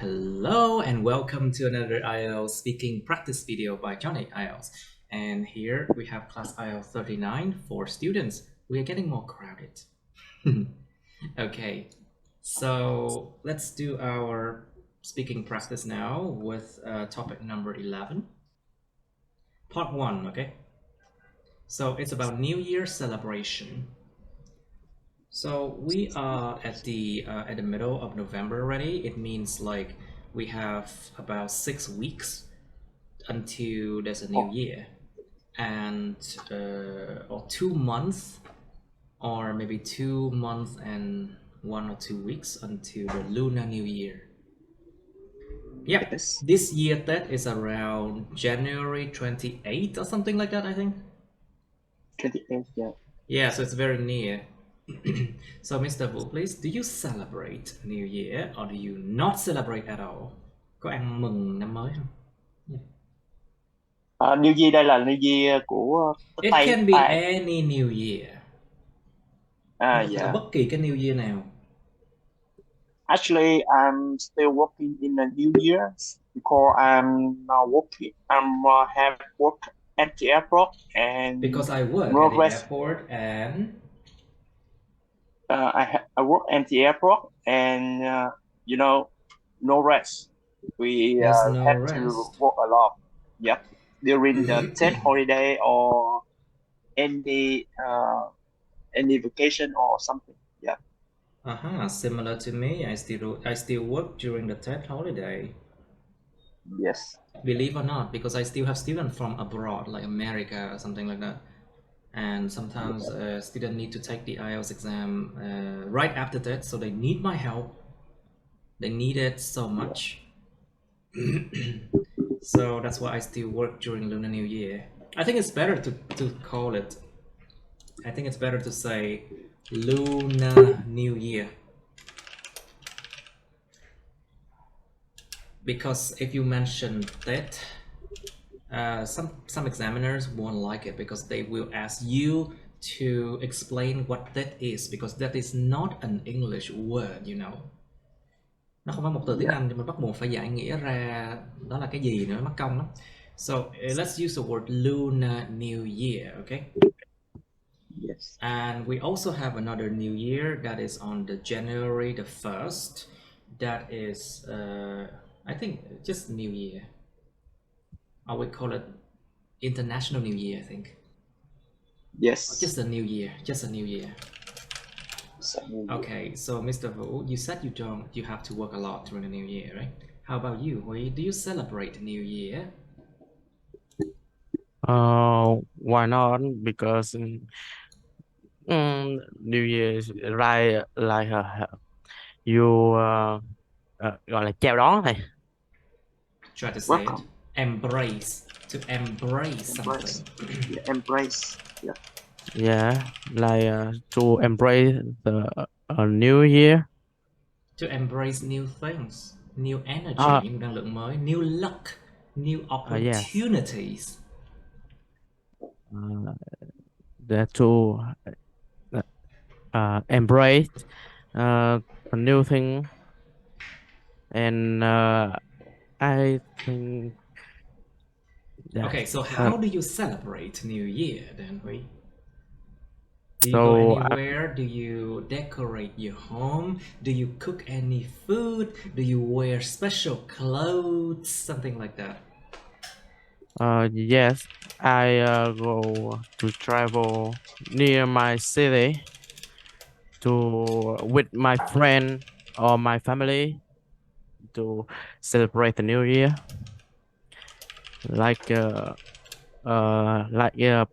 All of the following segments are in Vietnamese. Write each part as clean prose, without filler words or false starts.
Hello and welcome to another IELTS speaking practice video by Johnny IELTS. And here we have class IELTS 39 for students. We are getting more crowded. Okay, so let's do our speaking practice now with topic number 11. Part 1, okay? So it's about New Year celebration. So we are at the middle of November already. It means like we have about 6 weeks until there's a new year, and or 2 months, or maybe 2 months and 1 or 2 weeks until the Lunar New Year. Yeah, Yes. this year that is around January 28th or something like that, I think. 28, yeah. Yeah, so it's very near. So, Mr. Vũ, please, do you celebrate New Year or do you not celebrate at all? Có ăn mừng năm mới không? New Year đây là New Year của It Tây can be Tây. any New Year. Nó có thể là Yeah. bất kỳ cái New Year nào. Actually, I'm still working in the New Year because I'm now working. Have work at the airport and Because I work no at the rest. airport and I work at the airport and no rest. We there's no have to rest. work a lot. Yep. During the Tet holiday or any vacation or something. Yeah. Similar to me, I still work during the Tet holiday. Yes. Believe or not, because I still have students from abroad, like America or something like that. And sometimes students need to take the IELTS exam right after that, so they need my help. They need it so much. So that's why I still work during Lunar New Year. I think it's better to call it, I think it's better to say Lunar New Year. Because if you mention that, some examiners won't like it because they will ask you to explain what that is, because that is not an English word, you know. Nó không phải một từ tiếng Anh thì mình bắt buộc phải giải nghĩa ra đó là cái gì nữa, mắc công lắm. So let's use the word Lunar New Year, okay? Yes. And we also have another New Year that is on the January the 1st. That is, I think, just New Year. Or we call it International New Year, I think. Yes. Just a New Year, just a New Year. Okay, so Mr. Vũ, you said you have to work a lot during the New Year, right? How about you? Do you celebrate New Year? Why not? Because New Year is right, like you gọi là chào đón thầy. Try to say Welcome. it. Embrace. To embrace something. Yeah, embrace. Yeah. Yeah, like to embrace the New Year. To embrace new things, new energy, những năng lượng mới, new luck, new opportunities. That to embrace a new thing, and I think that, okay, so how do you celebrate New Year then, Huy? Do you so go anywhere? Do you decorate your home? Do you cook any food? Do you wear special clothes? Something like that. Yes, I go to travel near my city to with my friend or my family to celebrate the New Year, like a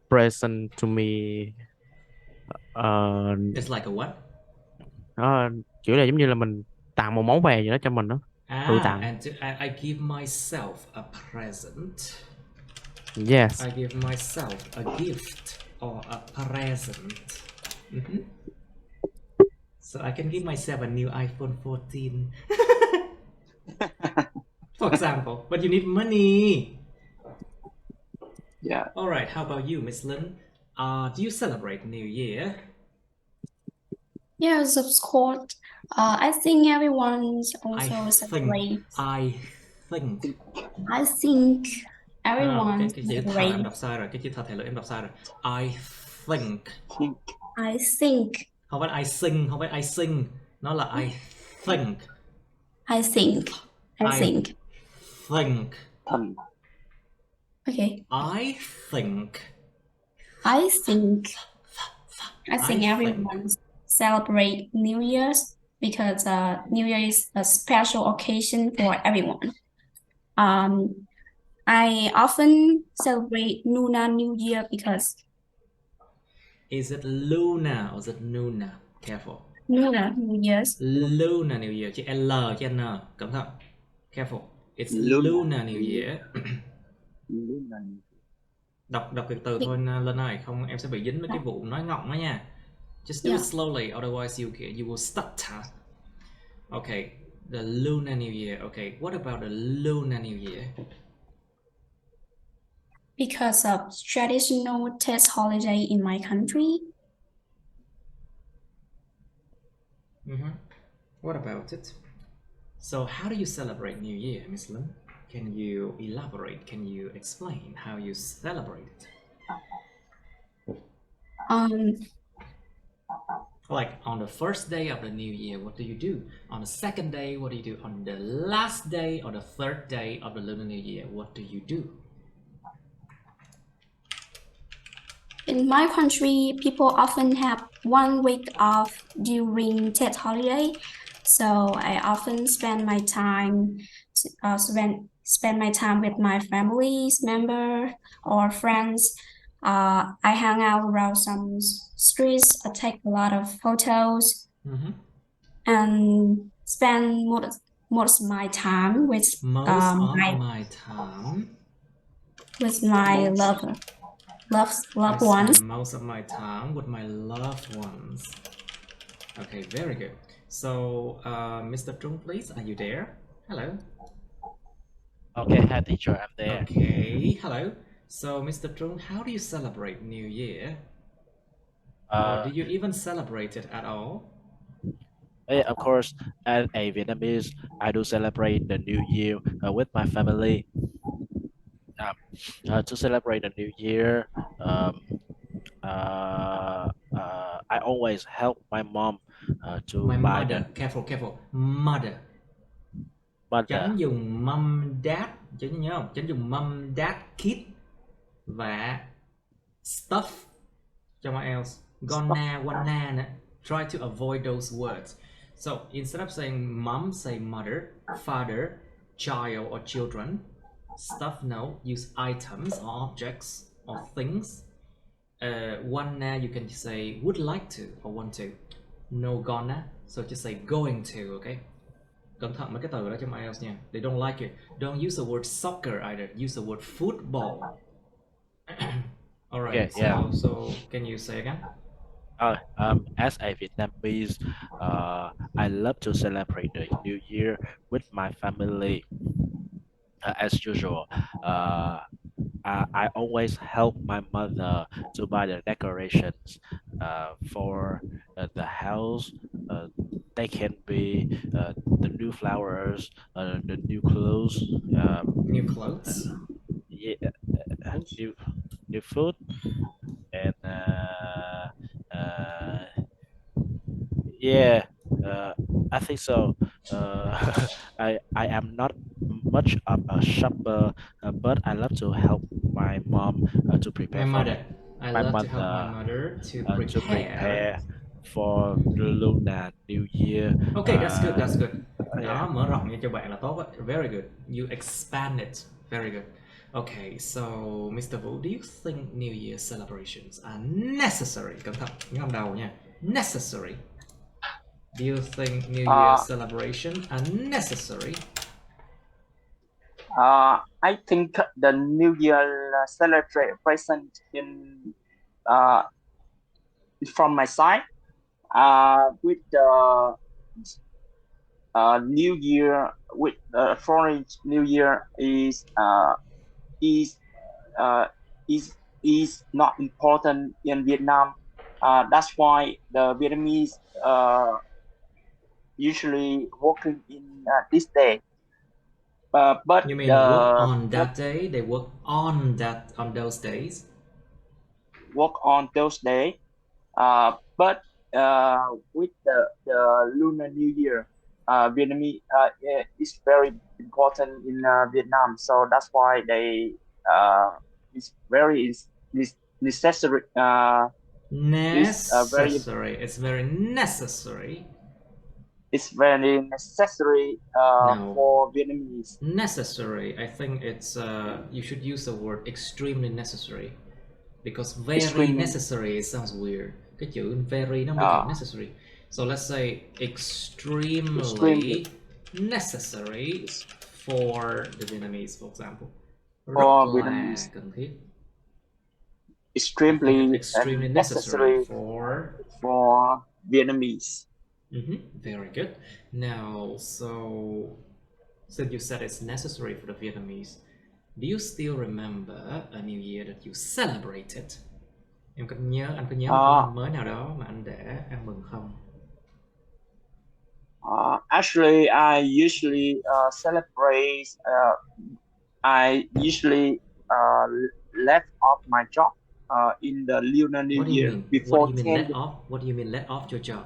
present to me. It's like a what? Kiểu là giống như là mình tặng một món quà gì đó cho mình đó, tự tặng. And I give myself a present. Yes. I give myself a gift or a present. So I can give myself a new iPhone 14. For example, but you need money. Yeah. All right, how about you, Miss Lin? Do you celebrate New Year? Yes, of course. I think everyone's also celebrate. I think. I think No, everyone cái chữ thờ em đọc sai rồi, cái chữ thờ thể lượng em đọc sai rồi. I think. I think. Không phải I sing, không phải I sing, nó là I think. I think. I think. Think. Okay. I think. I think everyone celebrate New Year's because New Year is a special occasion for everyone. I often celebrate Lunar New Year because Is it Luna or is it Nuna? Careful. Lunar New Year's. Luna New Year, chữ L chứ N, cẩn thận. Careful. It's Luna New Year. Đọc cái từ thôi Linh ơi, không em sẽ bị dính với cái vụ nói ngọng đó nha. Just do it slowly, otherwise you will stutter. Okay, the Lunar New Year. Okay, what about the Lunar New Year? Because of traditional test holiday in my country. What about it? So how do you celebrate New Year, Miss Lin? Can you elaborate? Can you explain how you celebrate it? Like on the first day of the new year, what do you do? On the second day, what do you do? On the last day or the third day of the Lunar New Year, what do you do? In my country, people often have 1 week off during Tet holiday, so I often spend my time with my family's member or friends. I hang out around some streets, I take a lot of photos, and spend most of my time with my loved ones. Most of my time with my loved ones. Okay, very good. So, Mr. Trung, please, are you there? Hello. Okay, hi teacher, I'm there. Okay, hello. So, Mr. Trung, how do you celebrate New Year? Or do you even celebrate it at all? Yeah, of course, as a Vietnamese, I do celebrate the New Year with my family. To celebrate the New Year, I always help my mom to my buy mother. Careful. Mother. Tránh dùng mom dad, tránh nhớ không? Tránh dùng mom dad kid và stuff trong IELTS. Gonna, wanna nữa. Try to avoid those words. So instead of saying mom, say mother, father, child or children. Stuff, no. Use items or objects or things. Wanna, you can say would like to or want to. No gonna, so just say going to, okay? Cẩn thận mấy cái từ đó trong IELTS nha. They don't like it. Don't use the word soccer either. Use the word football. Alright, so can you say again? As a Vietnamese, I love to celebrate the New Year with my family. As usual, I always help my mother to buy the decorations for the house. They can be the new flowers, the new clothes. New clothes? New food, and yeah, I think so. I am not much of a shopper, but I love to help my mom to prepare. My mother. I love to help my mother to prepare for the Lunar New Year. Okay, that's good. Đó, mở rộng nha cho bạn là tốt á. Very good. You expand it. Very good. Okay, so Mr. Vũ, do you think New Year celebrations are necessary? Cẩn thận, ngâm đầu nha. Necessary. Do you think New Year celebration are necessary? I think the New Year celebration from my side with the New Year with foreign New Year is not important in Vietnam That's why the Vietnamese usually working in this day. But You mean work on that day? They work on those days. Work on those days. But with the Lunar New Year, Vietnamese is very important in Vietnam. So that's why they it's very necessary. Necessary. It's very necessary. It's very necessary No. for Vietnamese. Necessary. I think it's you should use the word extremely necessary. Because very Extremely necessary it sounds weird. Cái chữ very nó mới necessary. So let's say extremely necessary for the Vietnamese, for example. Rất là cần thiết. Extremely necessary for Vietnamese. Very good. Now, so since you said it's necessary for the Vietnamese, do you still remember a New Year that you celebrated? Anh có nhớ một năm mới nào đó mà anh để ăn mừng không? Actually, I usually celebrate. I usually left off my job in the Lunar New Year before 10. What do you mean let off your job?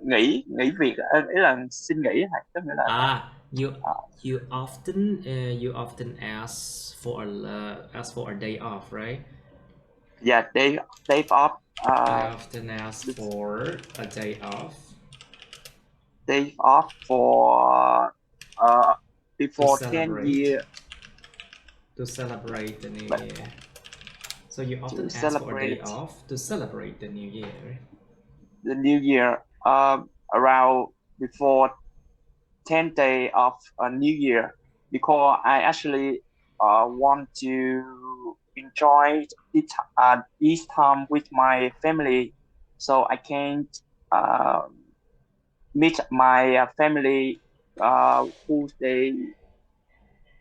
Nghỉ việc, ý là xin nghỉ, tức nghĩa là you often ask for a day off, right? Yeah, day off. I often ask for a day off. Day off for before 10 years. To celebrate the new year. So you often ask for a day off to celebrate the new year, right? The new year, around before 10 day of a new year, because I actually want to enjoy it this time with my family, so I can't meet my family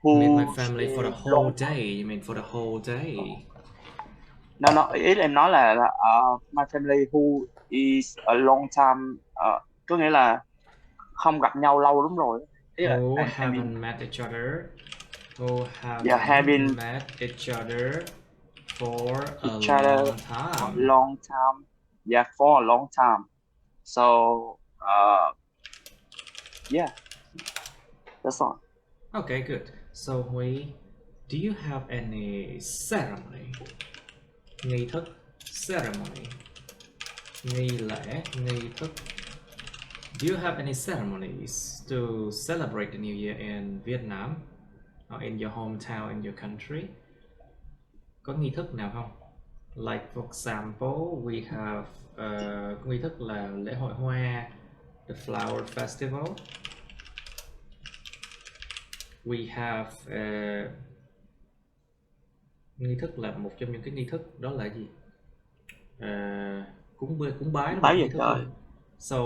meet my family for the whole day. You mean for the whole day? No, ý là em nói là my family who is a long time, có nghĩa là không gặp nhau lâu lắm rồi. Who haven't met each other. Who haven't met each other for a long time. Long time. Yeah, for a long time. So, yeah, that's all. Okay, good. So, do you have any ceremony? Nghi thức, ceremony. Nghi lễ, nghi thức. Do you have any ceremonies to celebrate the New Year in Vietnam? Or in your hometown, in your country? Có nghi thức nào không? Like for example, we have nghi thức là lễ hội hoa, the flower festival. We have nghi thức là một trong những cái nghi thức đó là gì? Cúng bái là một nghi thức luôn. So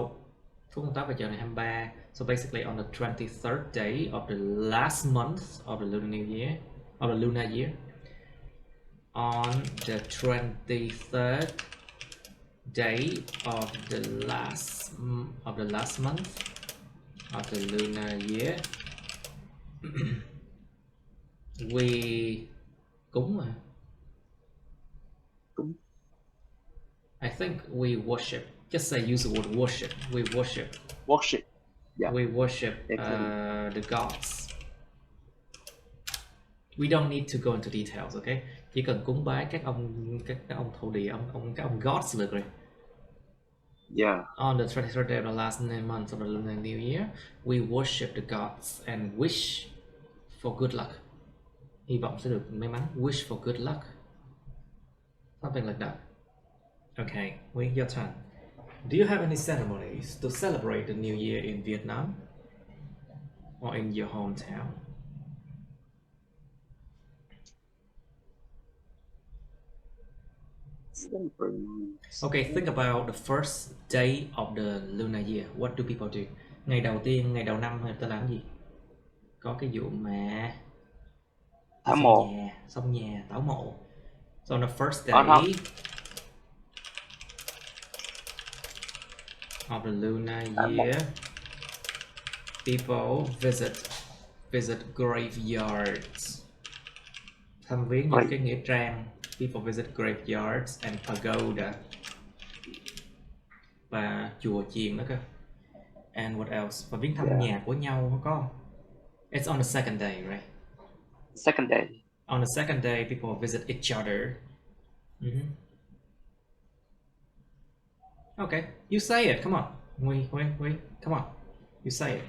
phúc công tác vào chợ ngày 23. So basically on the 23rd day of the last month of the lunar new year, of the lunar year, on the 23rd day of the last month of the lunar year, we cúng mà. I think we worship. Just say use the word worship. We worship. Worship. Yeah. We worship the gods. We don't need to go into details, okay? Chỉ cần cúng bái các ông thổ địa, các ông gods được rồi. Yeah. On the 23rd day of the last month of the lunar new year, we worship the gods and wish for good luck. Hy vọng sẽ được may mắn. Wish for good luck. Something like that. Okay, wait, your turn. Do you have any ceremonies to celebrate the New Year in Vietnam or in your hometown? Okay, think about the first day of the lunar year. What do people do? Ngày đầu tiên, ngày đầu năm người ta làm gì? Có cái vụ mà xong nhà, tảo mộ. So on the first day, of the lunar year, people visit graveyards. Thăm viếng những cái nghĩa trang. People visit graveyards and pagoda. Và chùa chiền đó cơ. And what else? Và viếng thăm nhà của nhau có không? It's on the second day, right? Second day. On the second day, people visit each other. Okay, you say it. Come on. Wait. Come on. You say it.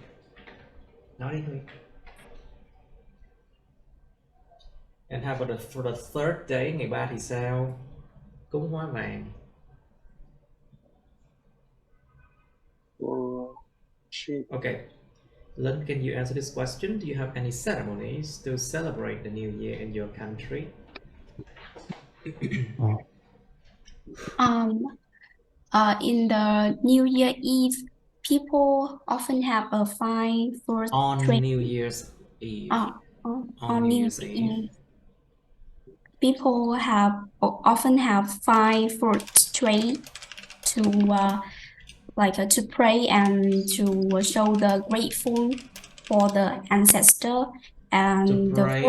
Nói đi Huy. And how about for the third day, ngày 3 thì sao? Cúng hóa vàng. Okay. Lynn, can you answer this question? Do you have any ceremonies to celebrate the new year in your country? In the New Year Eve, people often have a fine for New Year's Eve. On New Year's Eve. People often have fine fruit tree to to pray and to show the grateful for the ancestor and to pray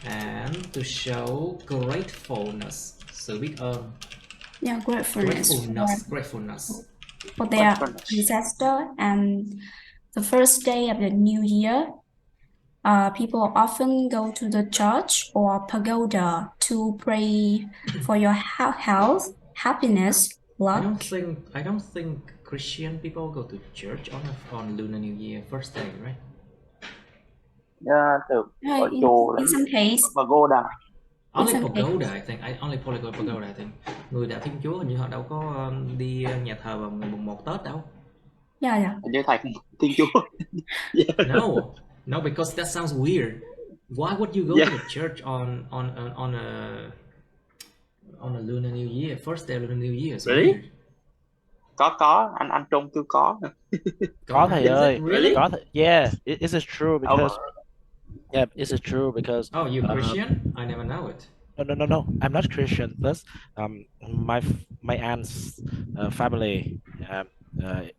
and to show gratefulness. Sự biết ơn. Yeah, gratefulness for their ancestor. And the first day of the new year, people often go to the church or pagoda to pray for your health, happiness, luck. I don't think Christian people go to church on Lunar New Year first day, right? Yeah, in some case. Pagoda. Only pagoda, I think. Only pagoda, I think. Người đạo Thiên Chúa hình như họ đâu có đi nhà thờ vào ngày mùng 1 Tết đâu. Yeah. Như thầy Thiên Chúa. No, because that sounds weird. Why would you go to the church on a Lunar New Year, first day of Lunar New Year? Really? Weird. Có, anh Trung cứ có. Có thầy ơi. Really? Có thầy. Yeah, is true because yeah, is it true because oh, you Christian? I never know it. No, I'm not Christian. Plus, my aunt's family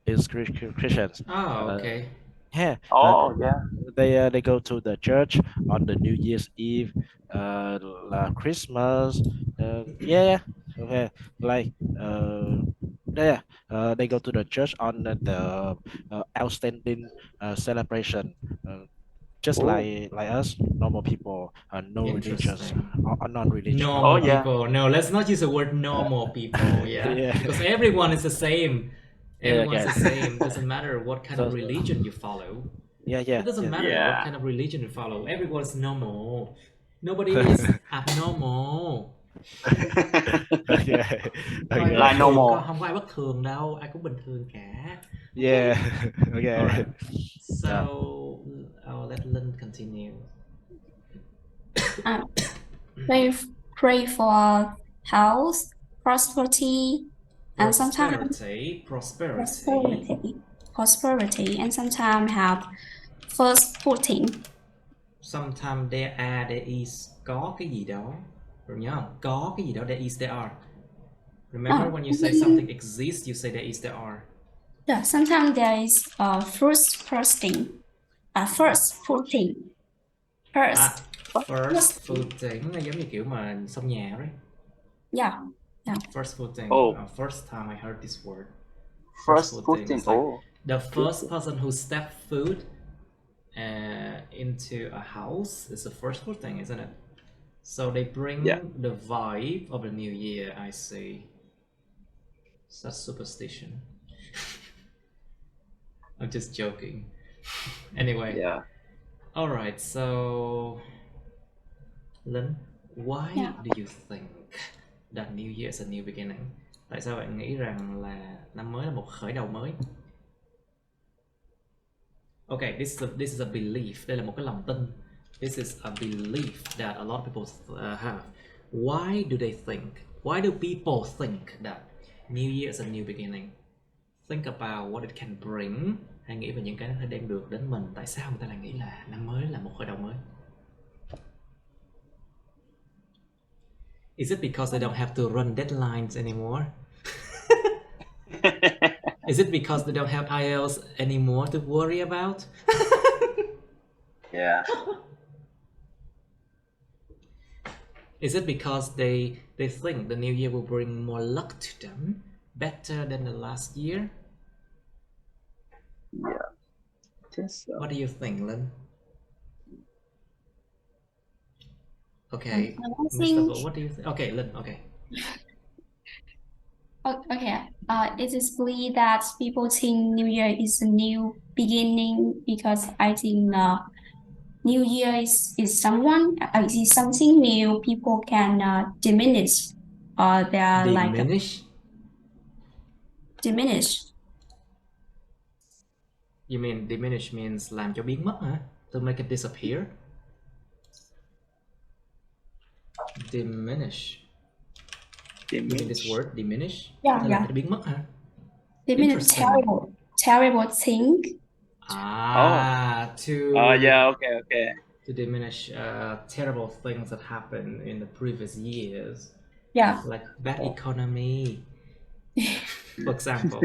is Christians. Oh, okay. Yeah. Yeah. They go to the church on the New Year's Eve, Christmas. Yeah. Okay. Like they go to the church on the outstanding celebration. Just like us, normal people, no religious or non-religious. Normal people. No, let's not use the word normal people. Yeah. Because everyone is the same. Everyone's the same. Doesn't matter what kind of religion you follow. It doesn't matter what kind of religion you follow. Everyone's normal. Nobody is abnormal. Like normal. Không có ai bất thường đâu, ai cũng bình thường cả. Yeah. Okay. Alright. So let Lynn continue. They pray for health, prosperity, and sometimes prosperity, and sometimes have first footing. Sometimes there is có cái gì đó. Rồi nhớ không? Có cái gì đó, there is, there are. Remember when you say something exists, you say there is, there are. Yeah, sometimes there is first footing. First footing là giống như kiểu mà xong nhà đấy. Yeah. First footing. First time I heard this word. First footing. Like the first person who stepped foot into a house is the first footing, isn't it? So they bring the vibe of the new year. I see. Such superstition. I'm just joking. Anyway. Yeah. All right. So, Lynn, why do you think that New Year is a new beginning? Tại sao bạn nghĩ rằng là năm mới là một khởi đầu mới? Okay, this is a belief. Đây là một cái lòng tin. This is a belief that a lot of people have. Why do they think? Why do people think that New Year is a new beginning? Think about what it can bring. Hãy nghĩ về những cái nó thể đem được đến mình. Tại sao người ta lại nghĩ là năm mới là một khởi đầu mới? Is it because they don't have to run deadlines anymore? Is it because they don't have IELTS anymore to worry about? Yeah. Is it because they think the new year will bring more luck to them, better than the last year? Yeah. I think so. What do you think, Lynn? Okay, Mr. Vo, what do you think? Okay, Lynn, okay. Okay, it is believed that people think New Year is a new beginning because I think New Year is something new. People can diminish their Diminish? diminish. You mean diminish means làm cho biến mất hả? To make it disappear? Diminish. You mean this word, diminish? Yeah, Có thể làm cho nó biến mất hả? Diminish Interesting. terrible thing. Yeah, okay. To diminish terrible things that happened in the previous years. Yeah. Like bad economy, for example.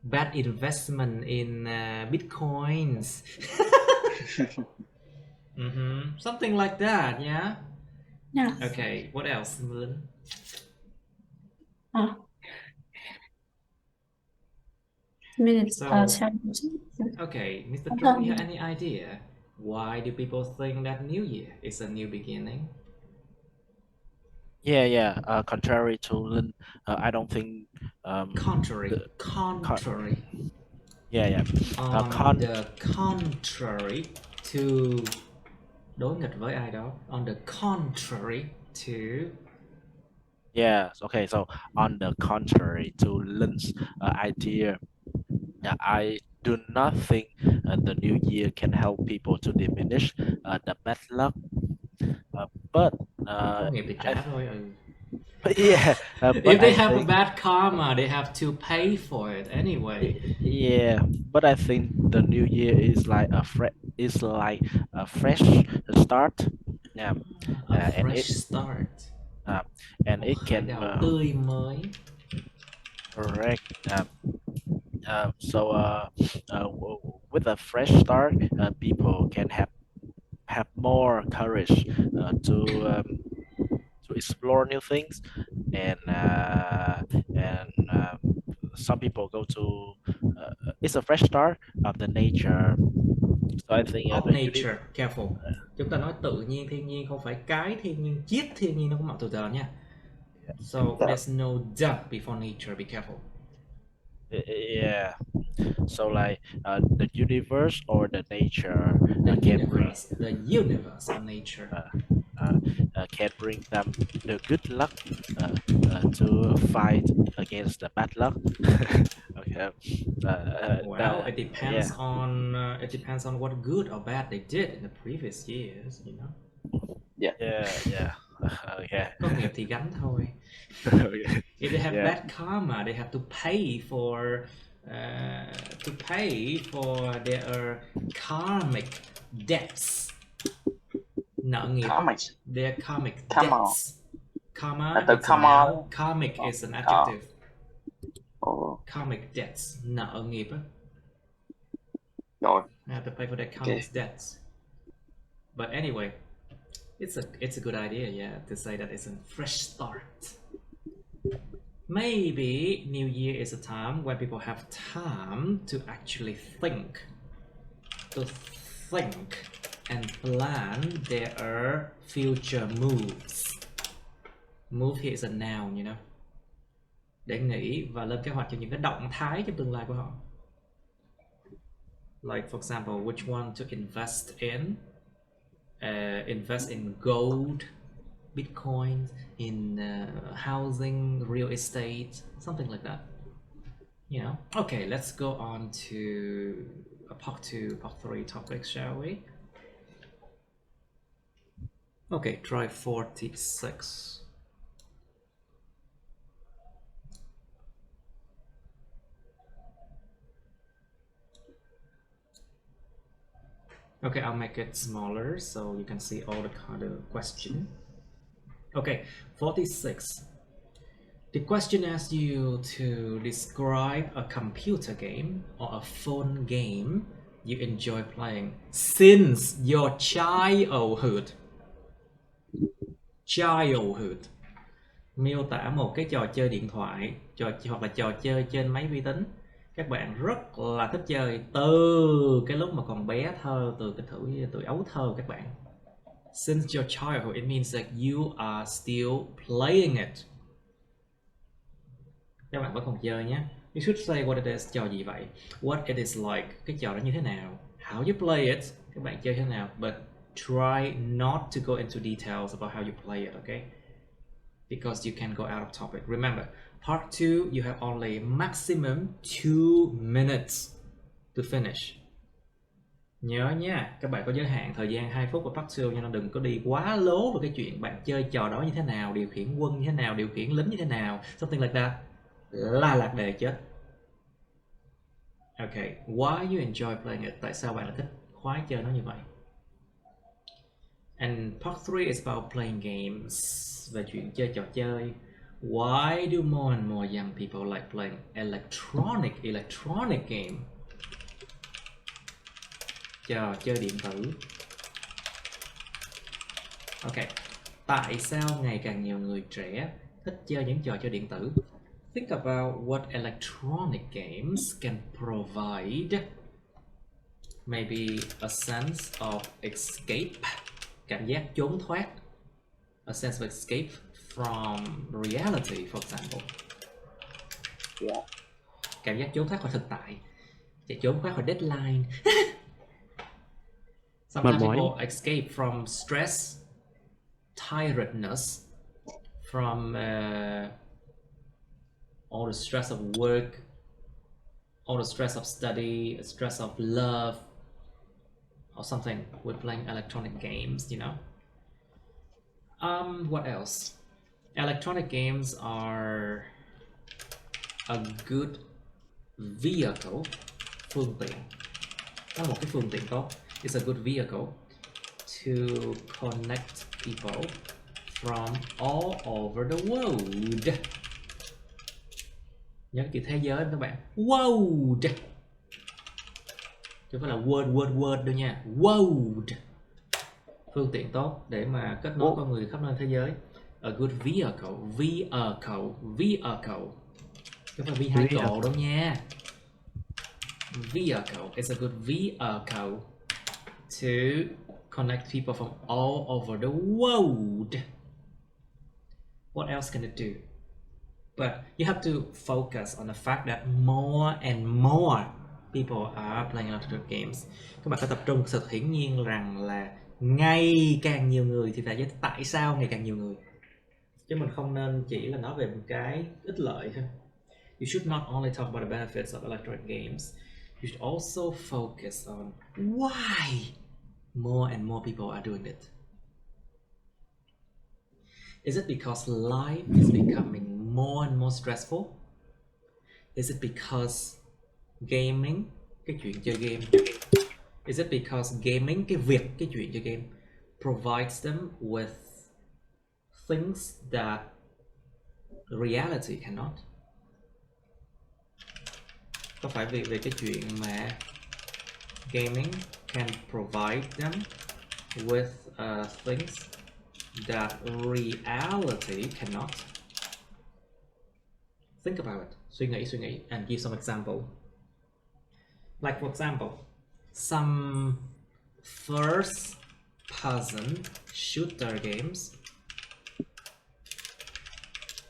Bad investment in bitcoins. Something like that, yeah? Yeah. Okay, what else, Lynn? Minutes. Okay, Mr. Trung, you have any idea why do people think that New Year is a new beginning? Yeah. Contrary to Lin, I don't think. Contrary. Yeah. On the contrary to. Đối nghịch với ai đó. On the contrary to. Yeah. Okay. So on the contrary to Lin's idea, I do not think the new year can help people to diminish the bad luck. But Có nghiệp thì trả thôi. yeah. If they have a bad karma, they have to pay for it anyway. Yeah, but I think the new year is like a fresh start. Yeah, A fresh start. And it can tươi mới. Correct. With a fresh start, people can have more courage to explore new things, and some people go to it's a fresh start of the nature. So I think Of nature, careful. Chúng ta nói tự nhiên, thiên nhiên, không phải cái thiên nhiên, chiết thiên nhiên nó cũng mặc từ từ nha. So there's no duck before nature, be careful. Yeah. So like the universe or the nature, the universe or nature can bring them the good luck to fight against the bad luck. Okay. Well, it depends on what good or bad they did in the previous years, you know. Yeah. Okay. Có nghiệp thì gánh thôi. If they have bad karma, they have to pay for their karmic debts. Nợ nghiệp. Their karmic debts. Karma is a noun. Karmic is an adjective. Karmic debts. Nợ nghiệp á. Rồi. They have to pay for their karmic debts. But anyway, it's a good idea, yeah, to say that it's a fresh start. Maybe New Year is a time where people have time to actually think, and plan their future moves. Move here is a noun, you know. Để nghĩ và lên kế hoạch cho những cái động thái trong tương lai của họ. Like for example, which one to invest in? Invest in gold, Bitcoin, in housing, real estate, something like that. You know. Okay, let's go on to part 2, part 3 topics, shall we? Okay, try 46. Okay, I'll make it smaller so you can see all the kind of question. Okay, 46. The question asks you to describe a computer game or a phone game you enjoy playing since your childhood. Miêu tả một cái trò chơi điện thoại hoặc là trò chơi trên máy vi tính các bạn rất là thích chơi từ cái lúc mà còn bé thơ, từ cái tuổi ấu thơ của các bạn. Since your childhood, it means that you are still playing it. Các bạn vẫn còn chơi nhé. You should say what it is, trò gì vậy? What it is like, cái trò đó như thế nào? How you play it, các bạn chơi thế nào? But try not to go into details about how you play it, okay? Because you can go out of topic. Remember, part 2, you have only maximum 2 minutes to finish. Nhớ nha, các bạn có giới hạn thời gian 2 phút vào part 2, nhưng nó đừng có đi quá lố vào cái chuyện bạn chơi trò đó như thế nào, điều khiển quân như thế nào, điều khiển lính như thế nào, something like that. Là lạc đề chết. Okay, why you enjoy playing it? Tại sao bạn lại thích khoái chơi nó như vậy? And part 3 is about playing games, về chuyện chơi trò chơi. Why do more and more young people like playing electronic game? Trò chơi điện tử. Okay, tại sao ngày càng nhiều người trẻ thích chơi những trò chơi điện tử? Think about what electronic games can provide. Maybe a sense of escape, cảm giác trốn thoát. A sense of escape from reality, for example. Yeah. Cảm giác trốn thoát khỏi thực tại, trốn thoát khỏi deadline. Sometimes people escape from stress, tiredness, from all the stress of work, all the stress of study, stress of love, or something with playing electronic games, you know. What else? Electronic games are a good vehicle, phương tiện. Đó là một cái phương tiện tốt. It's a good vehicle to connect people from all over the world. Nhớ chữ thế giới các bạn. World. Chứ không phải là word đâu nha. World. Phương tiện tốt để mà kết nối con người khắp nơi thế giới. A good vehicle. Vehicle. Chứ không phải vehicle đâu nha. Vehicle. It's a good vehicle to connect people from all over the world. What else can it do? But you have to focus on the fact that more and more people are playing electronic games. Các bạn phải tập trung sự hiển nhiên rằng là ngày càng nhiều người, thì tại sao ngày càng nhiều người? Chứ mình không nên chỉ là nói về một cái ích lợi thôi. You should not only talk about the benefits of electronic games. You should also focus on why more and more people are doing it. Is it because life is becoming more and more stressful? Is it because gaming, cái chuyện chơi game, is it because gaming, cái chuyện chơi game provides them with things that reality cannot? Có phải vì cái chuyện mà gaming can provide them with things that reality cannot? Think about it. Suy nghĩ and give some example. Like for example, some first person shooter games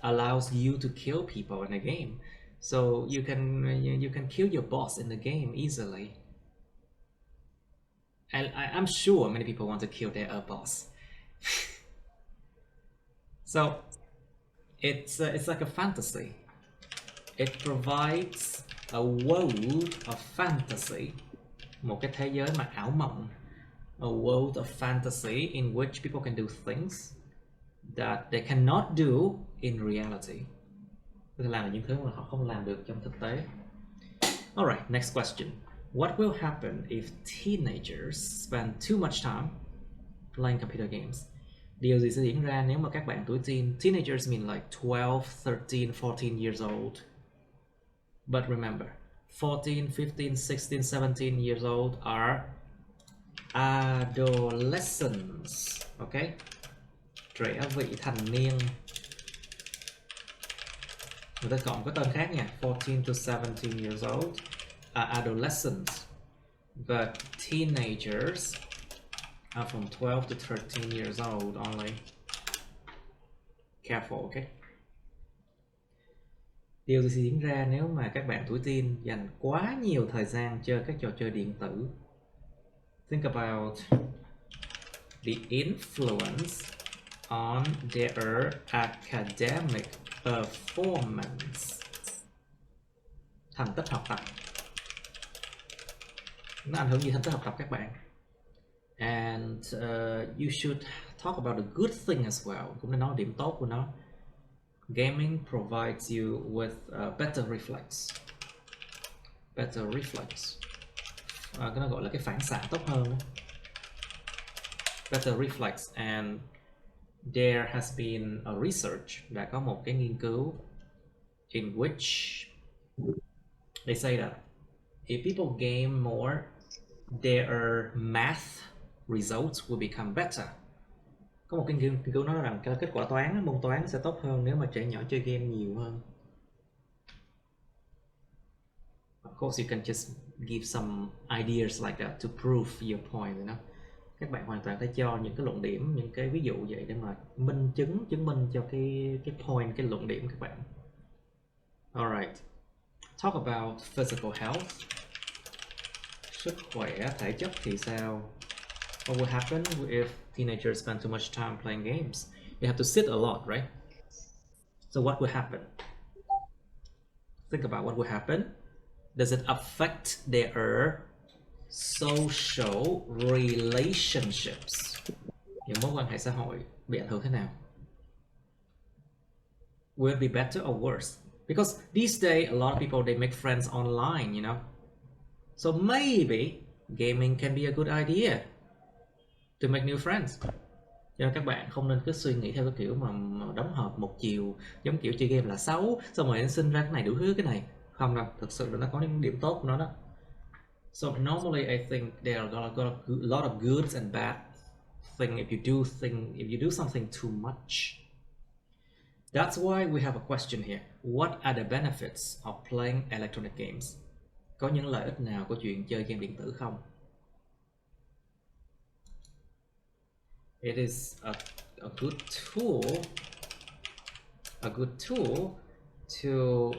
allows you to kill people in a game. So you can kill your boss in the game easily. And I'm sure many people want to kill their boss. So it's like a fantasy. It provides a world of fantasy, một cái thế giới mà ảo mộng. A world of fantasy in which people can do things that they cannot do in reality. Có thể làm được những thứ mà họ không làm được trong thực tế. Alright, next question. What will happen if teenagers spend too much time playing computer games? Điều gì sẽ diễn ra nếu mà các bạn tuổi teen? Teenagers mean like 12, 13, 14 years old. But remember, 14, 15, 16, 17 years old are adolescents. Okay? Trẻ vị thành niên. Người ta chọn cái tên khác nha. 14 to 17 years old are adolescents. But teenagers are from 12 to 13 years old only. Careful, okay? Điều gì sẽ diễn ra nếu mà các bạn tuổi teen dành quá nhiều thời gian chơi các trò chơi điện tử? Think about the influence on their academic performance. Thành tích học tập. Nó ảnh hưởng gì thành tích học tập các bạn? And you should talk about the good thing as well. Cũng nên nói điểm tốt của nó. Gaming provides you with better reflex. Better reflex. Cái nó gọi là cái phản xạ tốt hơn. Better reflex. And there has been a research, đã có một cái nghiên cứu in which they say that if people game more, their math results will become better. Có một cái nghiên cứu nói rằng cái kết quả toán, môn toán sẽ tốt hơn nếu mà trẻ nhỏ chơi game nhiều hơn. Of course, you can just give some ideas like that to prove your point, you know. Các bạn hoàn toàn phải cho những cái luận điểm, những cái ví dụ vậy để mà chứng minh cho cái point, cái luận điểm các bạn. Alright. Talk about physical health. Sức khỏe thể chất thì sao? What will happen if teenagers spend too much time playing games? You have to sit a lot, right? So what will happen? Think about what will happen. Does it affect their social relationships? Những mối quan hệ xã hội bị ảnh hưởng thế nào? Will it be better or worse? Because these days a lot of people they make friends online, you know. So maybe gaming can be a good idea to make new friends. Cho nên các bạn không nên cứ suy nghĩ theo cái kiểu mà đóng hộp một chiều, giống kiểu chơi game là xấu, xong rồi nó sinh ra cái này đủ thứ cái này. Không đâu, thực sự là nó có những điểm tốt của nó đó. So normally I think there are a lot of good and bad thing if you do something too much. That's why we have a question here. What are the benefits of playing electronic games? Có những lợi ích nào của chuyện chơi game điện tử không? It is a good tool to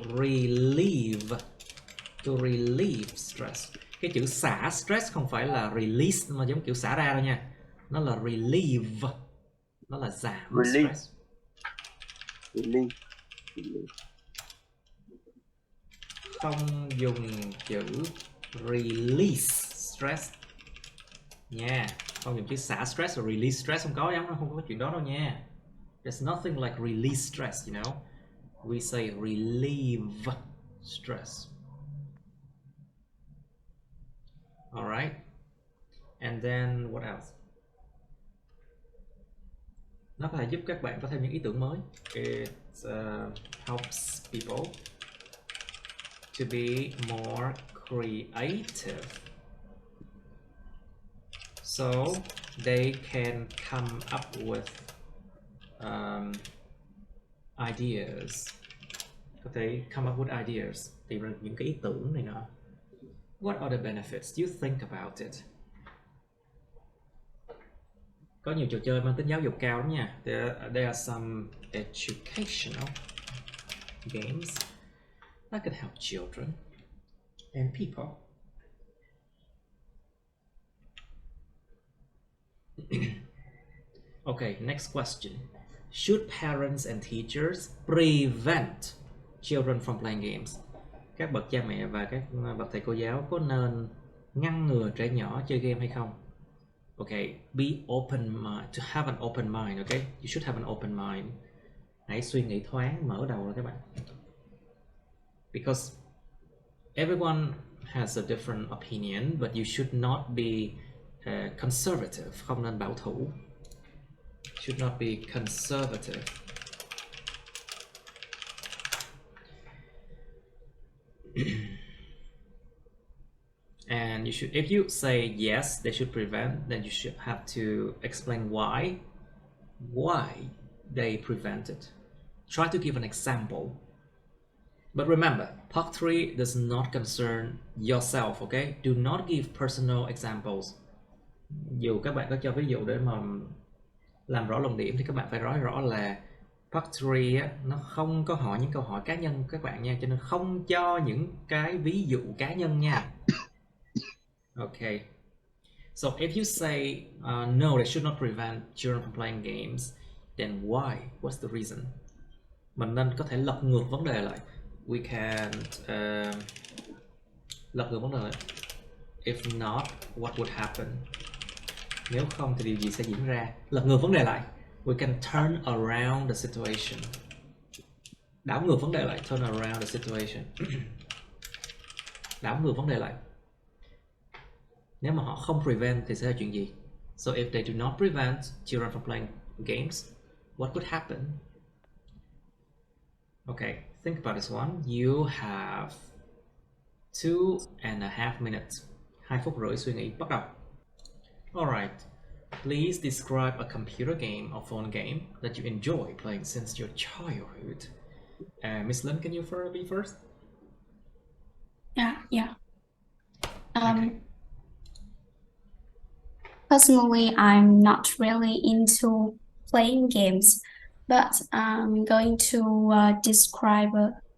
relieve stress. Cái chữ xả stress không phải là release mà giống kiểu xả ra đâu nha. Nó là relieve. Nó là giảm stress. Relieve. Không dùng chữ release stress nha. Không dùng chữ xả stress or release stress, không có, không có chuyện đó đâu nha. There's nothing like release stress, you know. We say relieve stress. Alright. And then what else? Nó có thể giúp các bạn có thêm những ý tưởng mới. It helps people to be more creative. So they can come up with ideas. Có thể come up with ideas, tìm ra những cái ý tưởng này nọ. What are the benefits? You think about it. Có nhiều trò chơi mang tính giáo dục cao lắm nha. There are some educational games that can help children and people. Okay, next question. Should parents and teachers prevent children from playing games? Các bậc cha mẹ và các bậc thầy cô giáo có nên ngăn ngừa trẻ nhỏ chơi game hay không? Okay, be open mind, to have an open mind, okay? You should have an open mind. Hãy suy nghĩ thoáng, mở đầu rồi các bạn. Because everyone has a different opinion, but you should not be conservative, không nên bảo thủ. Should not be conservative. And you should, if you say yes, they should prevent, then you should have to explain why they prevent it. Try to give an example. But remember, part 3 does not concern yourself, okay? Do not give personal examples. Dù các bạn có cho ví dụ để mà làm rõ luận điểm thì các bạn phải nói rõ là part 3 á, nó không có hỏi những câu hỏi cá nhân các bạn nha, cho nên không cho những cái ví dụ cá nhân nha. Okay. So if you say no, they should not prevent children from playing games, then why? What's the reason? Mình nên có thể lật ngược vấn đề lại. We can lật ngược vấn đề lại. If not, what would happen? Nếu không thì điều gì sẽ diễn ra? Lật ngược vấn đề lại. We can turn around the situation. Đảo ngược vấn đề lại. Turn around the situation. Đảo ngược vấn đề lại. Nếu mà họ không prevent thì sẽ là chuyện gì? So if they do not prevent children from playing games, what would happen? Okay, think about this one. You have 2.5 minutes. 2 phút rưỡi suy nghĩ, bắt đầu. Alright, please describe a computer game or phone game that you enjoy playing since your childhood. Miss Lin, can you be first? Yeah. Okay. Personally, I'm not really into playing games, but I'm going to describe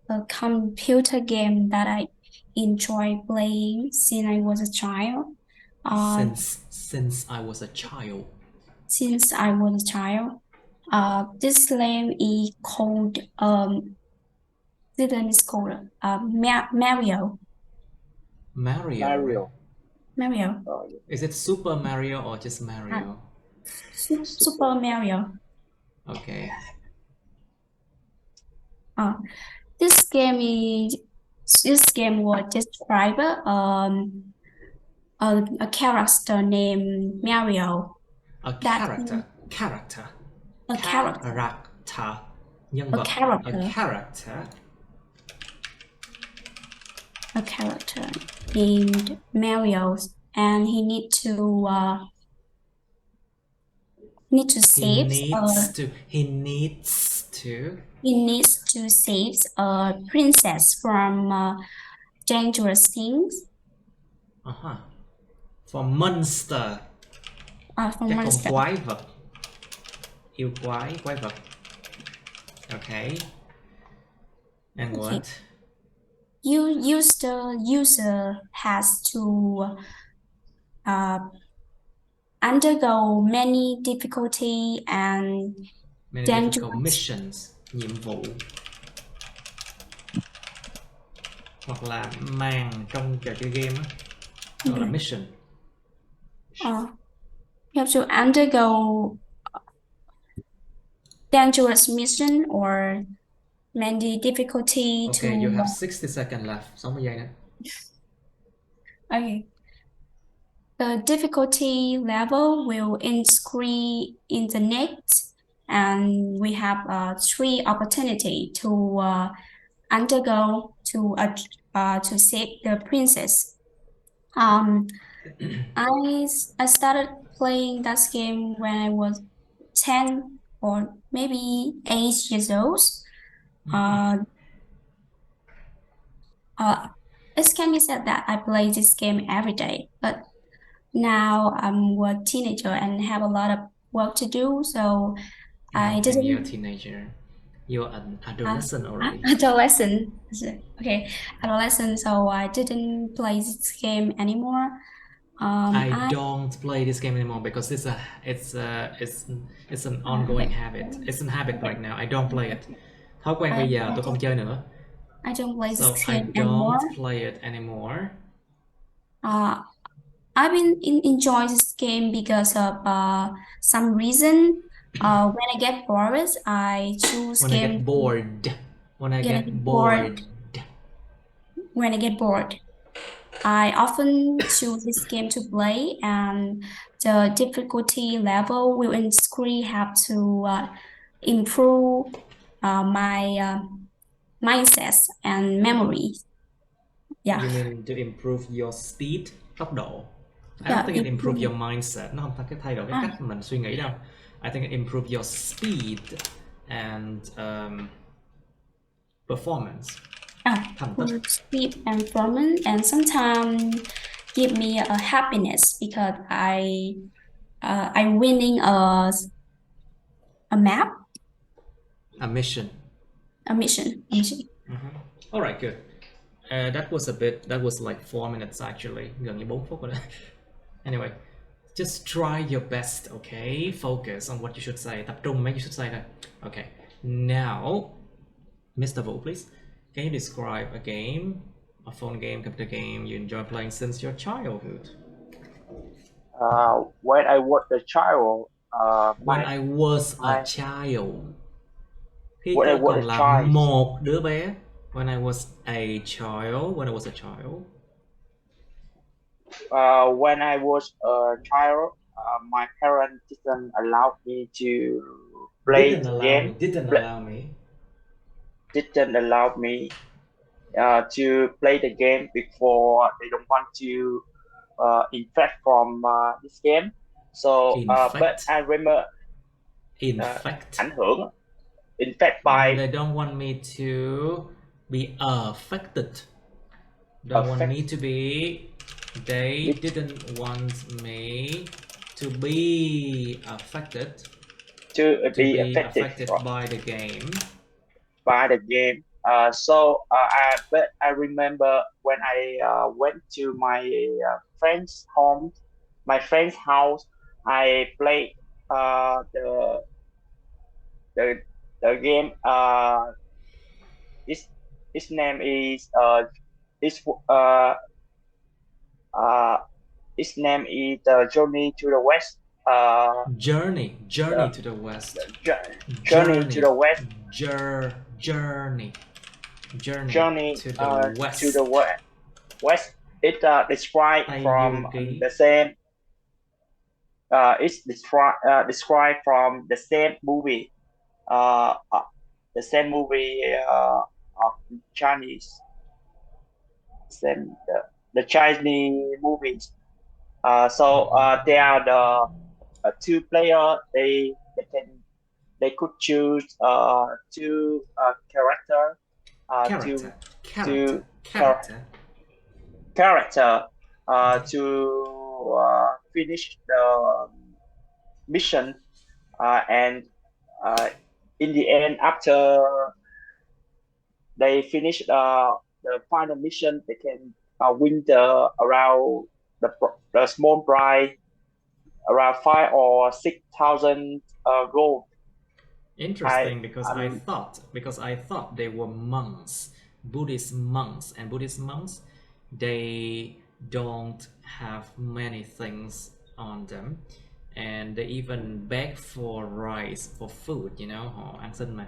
a computer game that I enjoy playing since I was a child. Since I was a child. Since I was a child. This game is called Mario. Mario. Is it Super Mario or just Mario? Super Mario. Okay. This game was described a character named Mario. A character. Nhân vật. A character named Mario, and he needs to save a princess from dangerous things. From monster. From monster. Con quái vật. Yêu quái vật. Okay. And okay. What? The user has to undergo many difficulty and difficult missions, nhiệm vụ, hoặc là màn trong trò chơi game á, gọi là mission. You have to undergo dangerous mission or many difficulty to. Okay, you have 60 seconds left. 60 giây nữa. Okay. The difficulty level will increase in the next, and we have 3 opportunity to undergo to save the princess. I started playing that game when I was 10 or maybe 8 years old. It can be said that I play this game every day, but now I'm a teenager and have a lot of work to do, so I didn't. You're a teenager. You're an adolescent already. Adolescent. Okay, adolescent. So I didn't play this game anymore. I don't play this game anymore because it's an ongoing habit. It's a habit right now. I don't play it. Thói quen bây giờ tôi không chơi nữa. I don't play this game anymore. I don't play it anymore. I've been enjoying this game because of some reason. When I get bored, I choose When I get bored. When I get bored, I often choose this game to play, and the difficulty level will increase. Have to improve my mindset and memory. Yeah. You mean to improve your speed, tốc độ? I don't Yeah, think it improve improve. your mindset. Nó không phải cái thay đổi cái cách mình suy nghĩ đâu. I think it improve your speed and performance. Thành tích. Speed and performance, and sometimes give me a happiness because I winning a map, A mission. a mission. All right, good. That was like 4 minutes actually, gần như 4 phút rồi đó. Anyway, just try your best, okay? Focus on what you should say. Tập trung mấy you should say thôi. Okay. Now, Mr. Vũ, please. Can you describe a game, a phone game, computer game you enjoy playing since your childhood? When I was a child, When I was a child. Khi When I cơ was còn a là child. một đứa bé. When I was a child. When I was a child. When I was a child, my parents didn't allow me to play Didn't the allow game. me. Didn't allow me. Didn't allow me to play the game before they don't want to infect from this game. So, but I remember ảnh hưởng, infect by. They don't want me to be affected. Don't want me to be. They didn't want me to be affected. To be affected by the game. By the game. But I remember when I went to my friend's home, my friend's house, I played the game. Its name is its name is Journey to the West. Journey to the West. Journey to the West. Journey to the West. To the West. It described from the same. It's described from the same movie. The same movie of Chinese. The Chinese movies. They are the two players. They could choose two character to finish the mission, and in the end, after they finish the final mission, they can win around the small prize, around 5,000 or 6,000 gold. Interesting, because I thought they were monks, Buddhist monks, and Buddhist monks, they don't have many things on them, and they even beg for rice, for food, you know, họ ăn xin mà.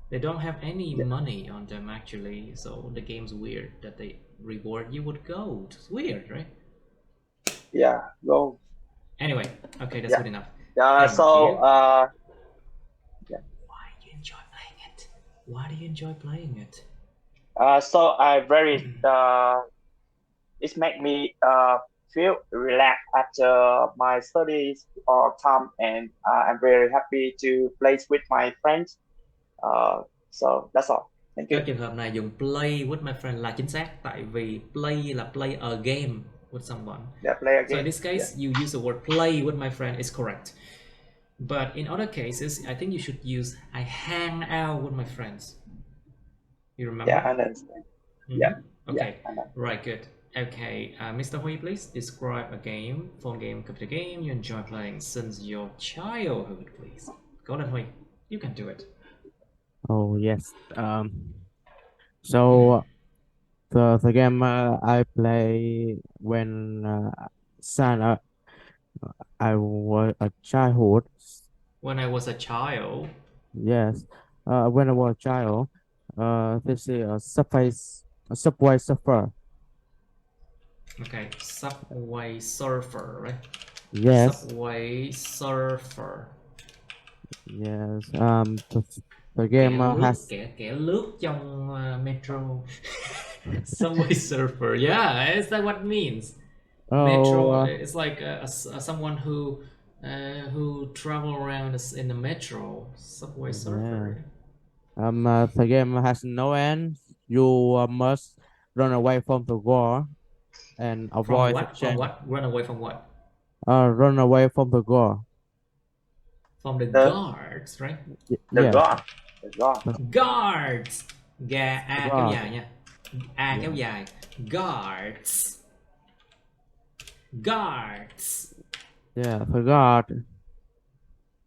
They don't have any money on them actually, so the game's weird that they reward you with gold. It's weird, right? Yeah, gold. Anyway, okay, that's good enough. Why do you enjoy playing it? Why do you enjoy playing it? So I very it make me feel relaxed after my studies or time, and I'm very happy to play with my friends. So that's all. Thank you. Trong trường hợp này dùng play with my friend là chính xác, tại vì play là play a game with someone. Yeah, play a game. So in this case, you use the word play with my friend is correct. But in other cases, I think you should use I hang out with my friends. You remember? Yeah, I understand. Yeah. Okay. Yeah, right. Good. Okay. Mr. Hui, please describe a game, phone game, computer game you enjoy playing since your childhood, please. Go on, Hui. You can do it. Oh yes. So the game I play when I was a childhood. When I was a child. Yes. When I was a child. This is a Subway Surfer. Okay, Subway Surfer, right? Yes. Subway Surfer. Yes. The game has Kẻ lướt trong metro. Subway Surfer. Yeah, is that what it means? Metro. It's like someone who travel around in the metro. Subway Surfer. The game has no end. You must run away from the war and From avoid the what? From chain. what? Run away from what? Run away from the war. From the The guards, right? Yes. the God. Guards. A kéo Guard. dài nha. A kéo dài. Guards. Guards. Yeah, the guard.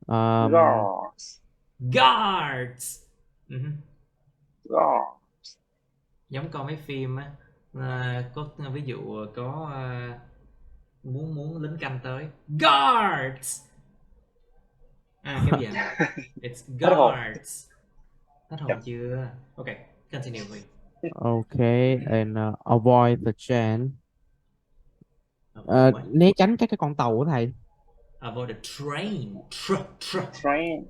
Guards. Guards. Guards. Giống coi mấy phim á, có ví dụ có muốn lính canh tới. Guards. Kéo dài. It's guards. Hết hồn chưa? Okay, continue please. Okay, and avoid the chain. Né tránh các cái con tàu của thầy. Avoid the train. Train.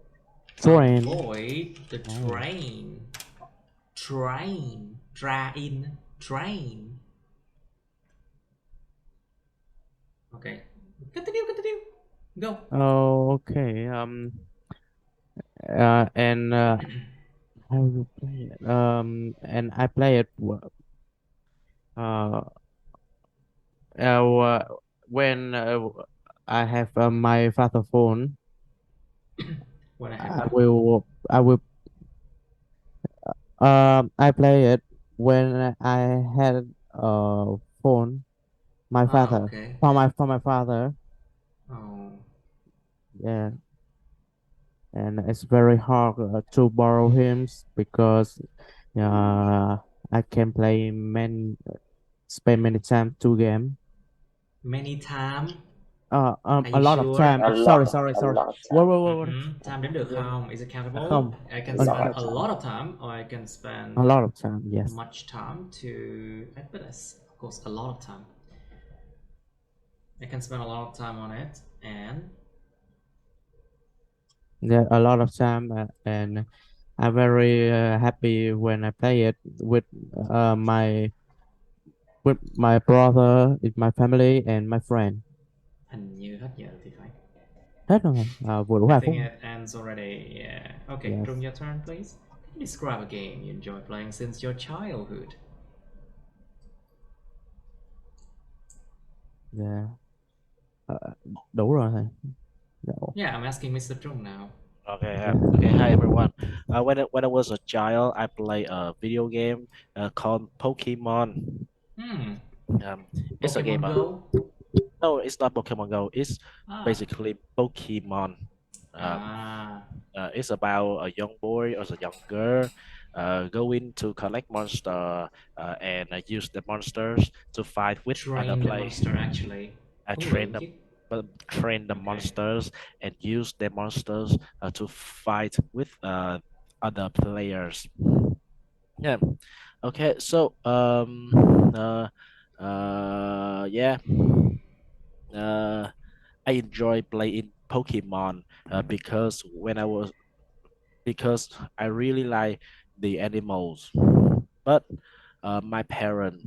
Train. Avoid the train. Train. Train. Okay. Continue. Go. Oh, okay. And how you play it? And I play it. When I have my father phone. When I will. I play it when I had a phone. My father. Okay. For my father. Oh. Yeah. And it's very hard to borrow him because I can play spend many time to game. Many time. A you lot sure? of time. A Sorry. lot of time. What? Time đến được không? Is it countable? Không. I can A spend lot a of lot of time, or I can spend A lot of time. Yes. much time to advertise. Of course, a lot of time. I can spend a lot of time on it, and Yeah, a lot of time, and I'm very happy when I play it with my brother, with my family, and my friend. hình như hết giờ thì phải. Hết rồi. Vừa đủ 2 I phút. think it ends already. Yeah. Okay, Yes. Trung, your turn, please. Can you describe a game you enjoy playing since your childhood? Yeah. Đủ rồi thầy. Yeah, I'm asking Mr. Trung now. Okay, hi everyone. When I was a child, I played a video game called Pokemon. It's a game. Pokemon Go? No, it's not Pokemon Go. It's basically Pokemon. It's about a young boy or a young girl going to collect monster and use the monsters to fight with other Train the players. monster, actually. Train the monsters and use the monsters to fight with other players. Yeah. Okay. So yeah. I enjoy playing Pokemon because I really like the animals, but my parents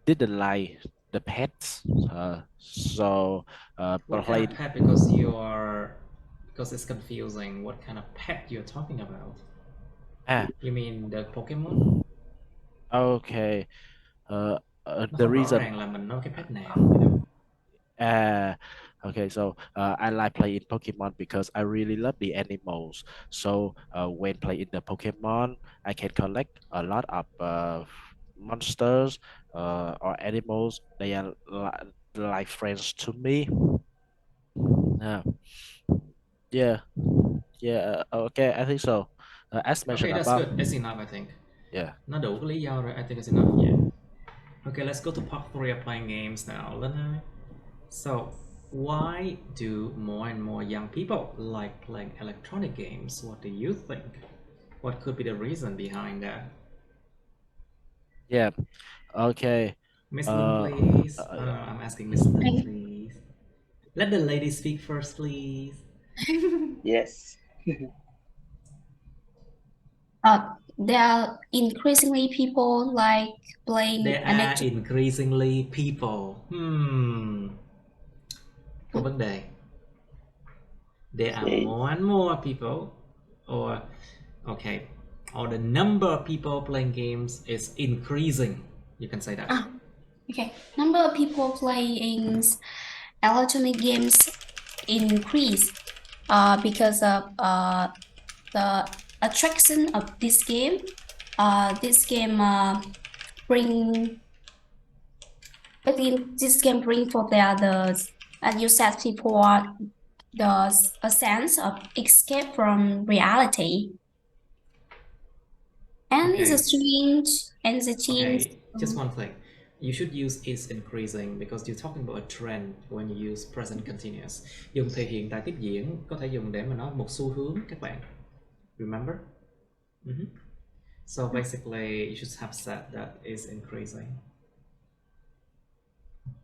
didn't like the pets, so what kind of pet? Because it's confusing. What kind of pet you're talking about? You mean the Pokemon? Okay. Nó The không rõ reason. ràng là mình nói cái pet nào, you know? Okay, so I like playing Pokemon because I really love the animals. So when playing the Pokemon, I can collect a lot of monsters or animals. They are like friends to me. Yeah. Okay, I think so. As mentioned Okay, that's above. good. That's enough, I think. Yeah. Nó đủ cái lý do rồi. I think it's enough. Yeah. Okay, let's go to part 3 of playing games now. So, why do more and more young people like playing electronic games? What do you think? What could be the reason behind that? Yeah. Okay. Miss Lin, please. I'm asking Miss Lin, please. Let the lady speak first, please. Yes. There are increasingly people like playing There are increasingly people. Có vấn đề. There are Okay. more and more people, or okay, or the number of people playing games is increasing. You can say that. Okay, number of people playing electronic games increase because of the attraction of this game. This game bring for the others, as you said before, a sense of escape from reality. And Okay. change. Just one thing. You should use is increasing because you're talking about a trend when you use present continuous. Dùng thì hiện tại tiếp diễn có thể dùng để mà nói một xu hướng các bạn. Remember? So basically, you should have said that is increasing.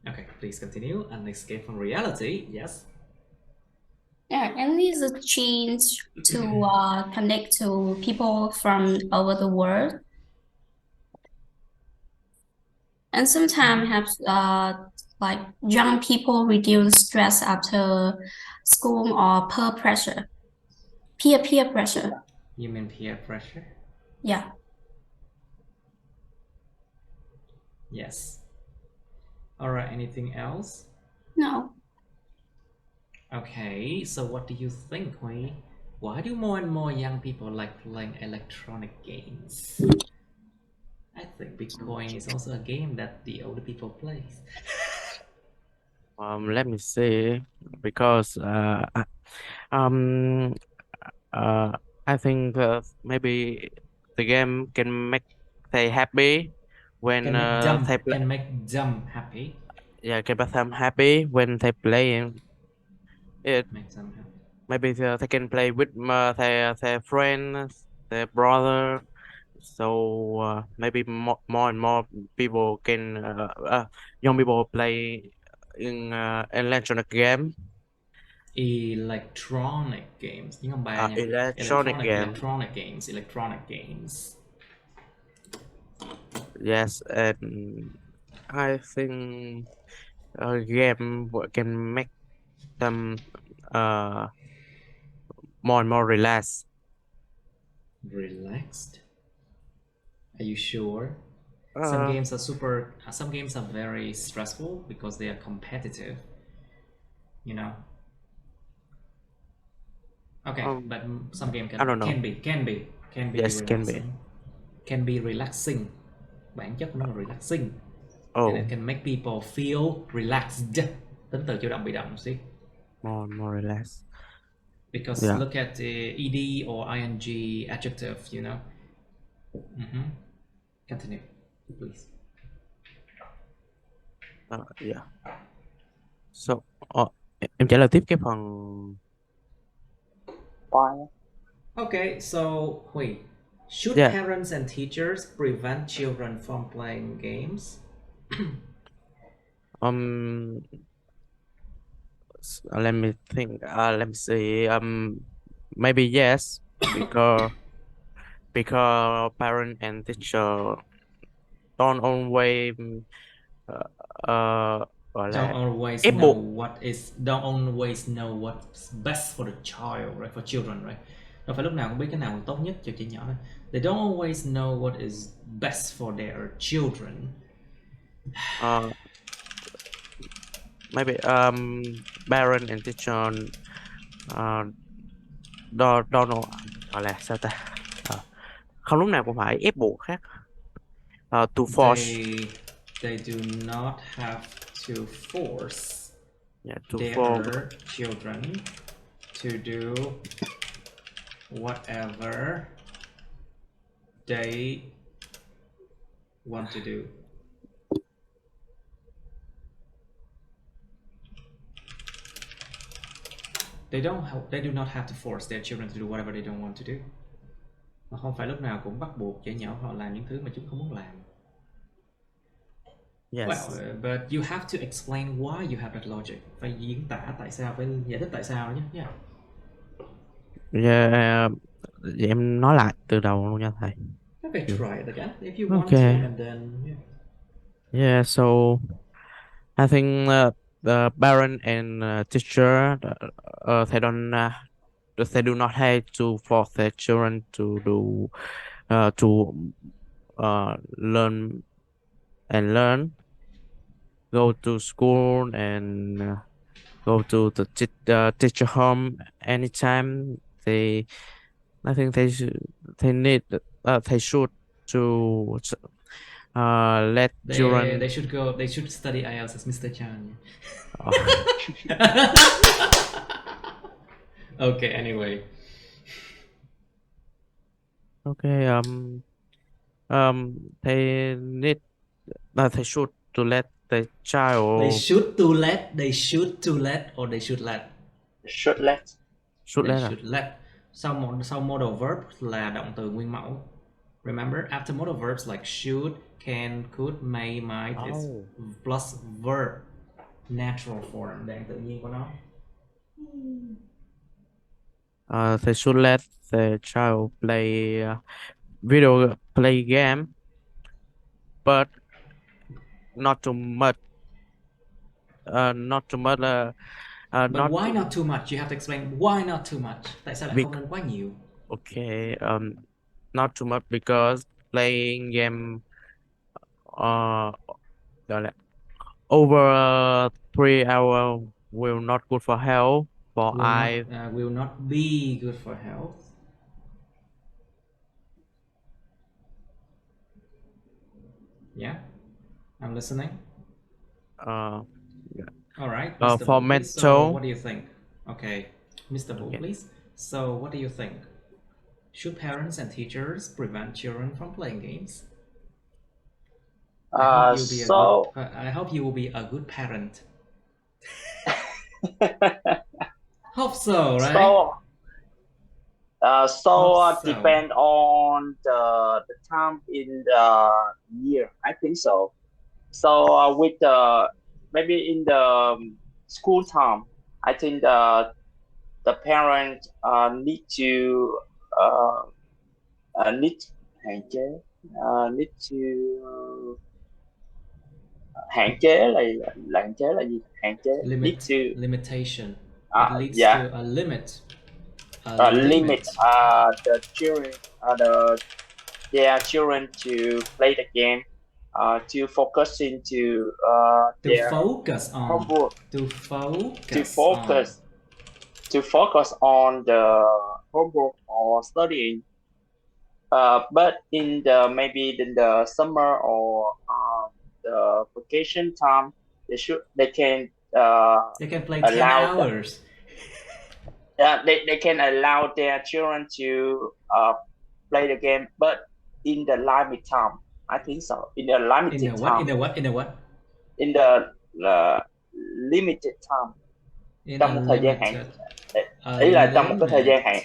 Okay, please continue. An escape from reality, yes. Yeah, and this is a change to connect to people from over the world. And sometimes have like young people reduce stress after school or peer pressure. You mean peer pressure? Yeah. Yes. All right, anything else? No. Okay, so what do you think, Hui? Why do more and more young people like playing electronic games? I think Bitcoin is also a game that the older people play. Let me see, because I think maybe the game can make they happy when they play. Can make them happy. Yeah, can make them happy when they playing it. Make them happy. Maybe they can play with their friends, their brother. So maybe more and more people can young people play in electronic game. Electronic games, nhưng không bài nha. Electronic games. Yes, and I think a game can make them more and more relaxed. Relaxed? Are you sure? Some games are very stressful because they are competitive. You know. Okay, but some game I don't know. can be Yes, relaxing. Can be relaxing. Bản chất nó là relaxing. And it can make people feel relaxed. Tính từ chủ động bị động see? More relaxed. Because look at the ed or ing adjective, you know. Continue, please. Yeah. So, em trả lời tiếp cái phần. Why? Okay, so wait. Should parents and teachers prevent children from playing games? Let me think. Let me see. Maybe yes, because parent and teacher don't always don't always know what's best for the child, right? For children, right? Đâu phải lúc nào cũng biết cái nào tốt nhất cho trẻ nhỏ. They don't always know what is best for their children. Maybe parent and teacher don't know, gọi là sao ta, không lúc nào cũng phải ép buộc khác. To force. They do not have to force their children to do whatever they want to do. They do not have to force their children to do whatever they don't want to do. Mà không phải lúc nào cũng bắt buộc trẻ nhỏ họ làm những thứ mà chúng không muốn làm. Yes. Well, but you have to explain why you have that logic. Phải diễn tả tại sao, phải giải thích tại sao nhé. Yeah. Yeah, vậy em nói lại từ đầu luôn nha thầy. Okay, try it again if you want Okay. to, and then yeah. Yeah, so I think the parent and teacher they do not have to force their children to do learn and learn, go to school and go to the teacher home anytime they. I think they need they should to let children. They should go. They should study IELTS as Mr. Chan. Okay. Anyway. Okay. They need. They should to let the child. They should to let. They should to let, or they should let. Should let. Should They let. should let. Sau modal verb là động từ nguyên mẫu. Remember, after modal verbs like should, can, could, may, might, is plus verb, natural form, dạng tự nhiên của nó. They should let the child play play game, but not too much. Not too much. But why not too much? You have to explain why not too much. Tại sao lại không nên quá nhiều? Okay. Not too much because playing game over 3 hours will not good for health for eyes. Will not be good for health. Yeah, I'm listening. Yeah. All right, Mr. For Wu, mental. so what do you think? Okay, Mr. Wu, please. So what do you think? Should parents and teachers prevent children from playing games? I hope you will be a good parent. Hope so, right? So depend on the time in the year. I think so. So with maybe in the school time, I think the parent need to need hạn chế hạn chế là gì? Hạn chế limitation. It leads yeah. to a limit. Limit the children their children to play the game, to focus into their focus on homework, to focus on the homework or studying. But in the maybe in the summer or the vacation time, they can play 10 hours. They can allow their children to play the game, but in the limit time. I think so. In the limited time. In the what? In the limited time. Trong một thời gian hạn. Ý là trong một cái thời gian hạn.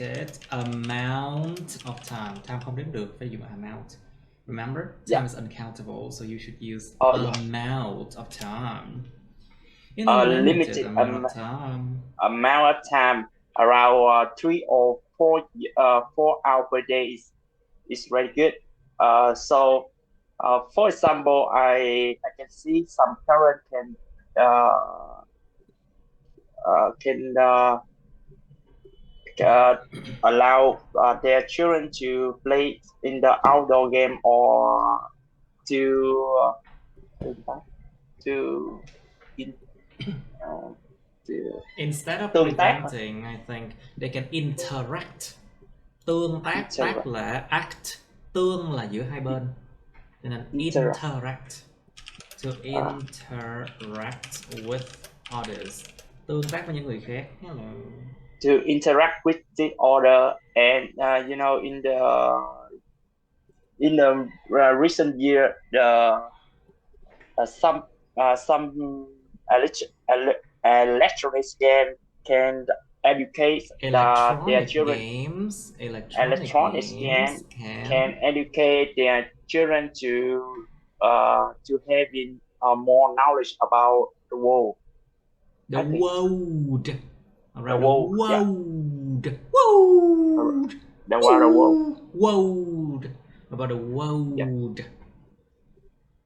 Amount of time. Time không đếm được, phải dùng amount. Remember, time is uncountable, so you should use amount of time. In a limited amount of time. Amount of time. Around 3 or 4 hours per day is very good. So for example, I can see some parents can allow their children to play in the outdoor game or instead of preventing, I think they can interact. Tương tác, tác là act, tương là giữa hai bên, cho nên interact. To interact with others. Tương tác với những người khác. Hello. To interact with the other, and in the recent year, some electronic game can educate their children. Electronic games can educate their children to having more knowledge about the world. The world. Around the world, yeah. world. World. The world. World. About the world. Yeah.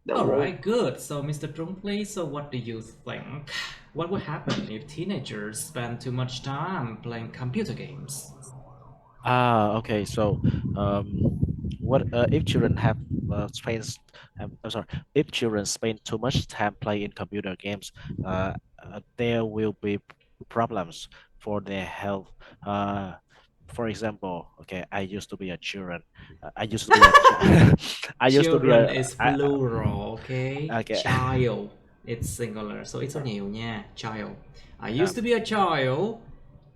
The All world. right, good. So, Mr. Trung, please, so what do you think? What would happen if teenagers spend too much time playing computer games? Okay. So, what if children have I'm sorry, if children spend too much time playing computer games, there will be problems for their health. For example, okay, I used to be a children. I used to be a I used to be Children a is plural, okay? okay. Child, it's singular, so it's số nhiều nha. Child. I used to be a child,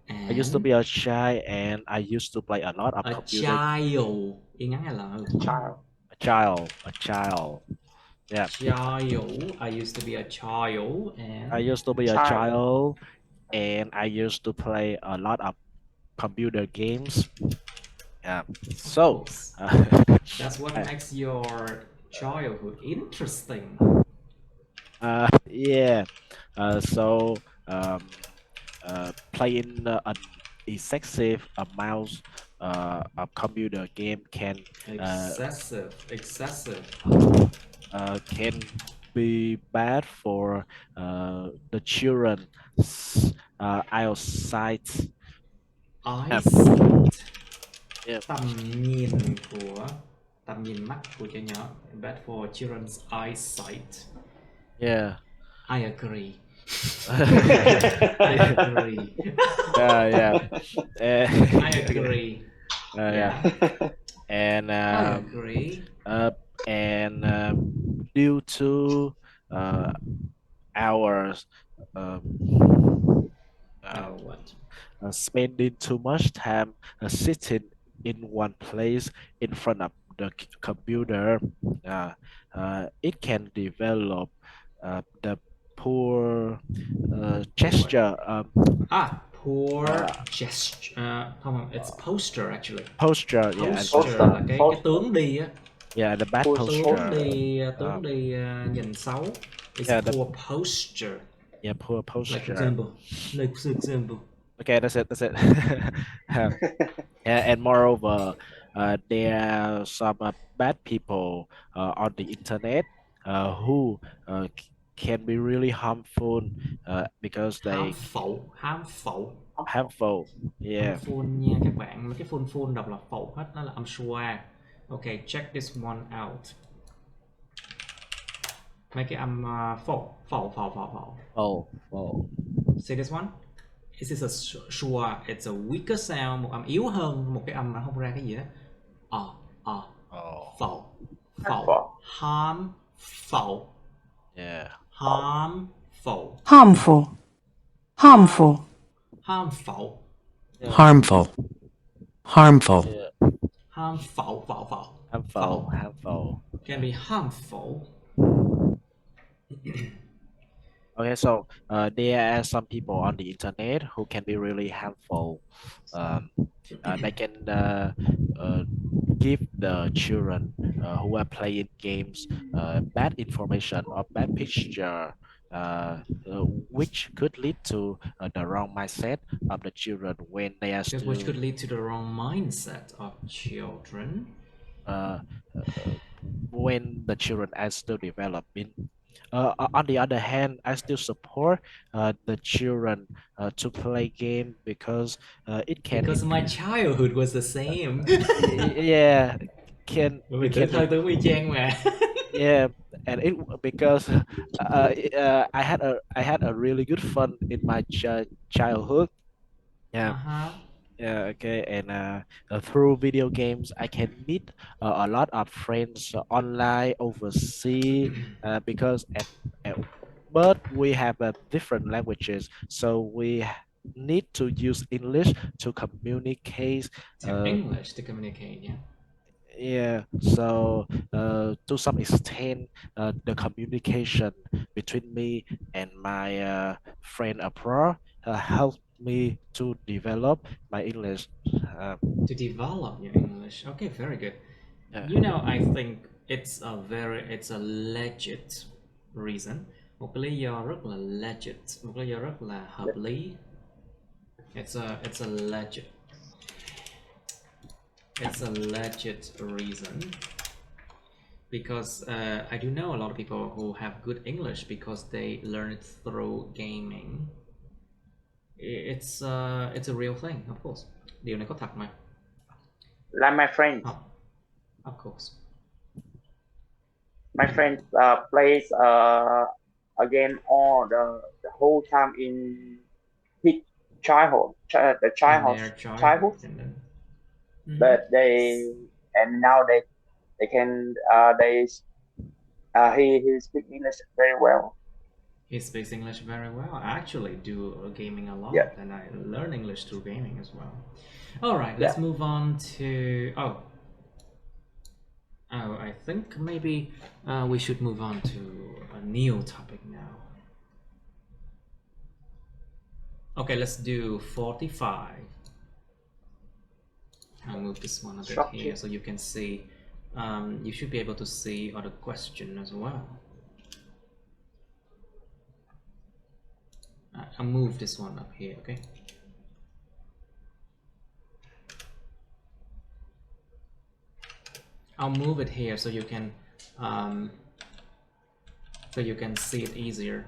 I used to and be a child, and I used to play a lot of a computer. child. Yên ngắn L. Child. A child. Yeah. Child. I used to be a child, and I used to be a child, and I used to play a lot of computer games. Yeah. So that's what makes your childhood interesting. yeah. So playing an excessive amount of computer game can Excessive. can be bad for the children eyesight. Eyesight. Yeah. Tầm nhìn mắt của trẻ nhỏ. Bad for children's eyesight. Yeah. I agree. I agree. Yeah. I agree. Yeah. And I agree. And due to our what? Spending too much time sitting in one place in front of the computer, it can develop the poor gesture. Poor gesture. Không, it's posture actually. Posture, Posture là cái tướng đi á. Yeah, the bad posture. Tướng đi nhìn xấu. It's poor posture. Yeah, poor posture. Like for example. Okay, that's it. And moreover, there are some bad people on the internet who can be really harmful because they harmful. Yeah. Harmful nha các bạn. Mấy cái full đọc là phẩu hết, nó là âm schwa. Okay, check this one out. Mấy cái âm phẩu. See this one? This is a schwa. It's a weaker sound, một âm yếu hơn một cái âm mà không ra cái gì đó. Phẩu. Harmful. Yeah. Harmful. Harmful. Harmful. Harmful. Yeah. Harmful. Harmful. Yeah. Harmful. Harmful. Can be harmful. Okay, so there are some people on the internet who can be really harmful. They can give the children who are playing games bad information or bad picture, which could lead to the wrong mindset of the children when they are still. Which could lead to the wrong mindset of children. When the children are still developing. On the other hand, I still support the children to play game because it can. Because my childhood was the same. Yeah, can. Thời tưởng y chang mà. Yeah, and it because I had a really good fun in my childhood. Yeah. Yeah, okay, and through video games, I can meet a lot of friends online, overseas, because but we have different languages, so we need to use English to communicate. English to communicate, yeah. Yeah, so to some extent, the communication between me and my friend abroad helped me to develop my English. To develop your English. Okay, very good. You know, I think it's a legit reason, một cái lý do rất là legit, một cái lý do rất là hợp lý. It's a legit reason. Because I do know a lot of people who have good English because they learn it through gaming. It's a real thing, of course. Điều này có thật mà. Like my friend. Oh, of course. My friend plays a game all the whole time in his childhood, childhood. But now they can he speaks English very well. He speaks English very well. I actually do gaming a lot, and I learn English through gaming as well. All right, let's move on to I think maybe we should move on to a new topic now. Okay, let's do 45. I'll move this one a bit here so you can see. You should be able to see other question as well. I'll move this one up here, okay? I'll move it here so you can see it easier.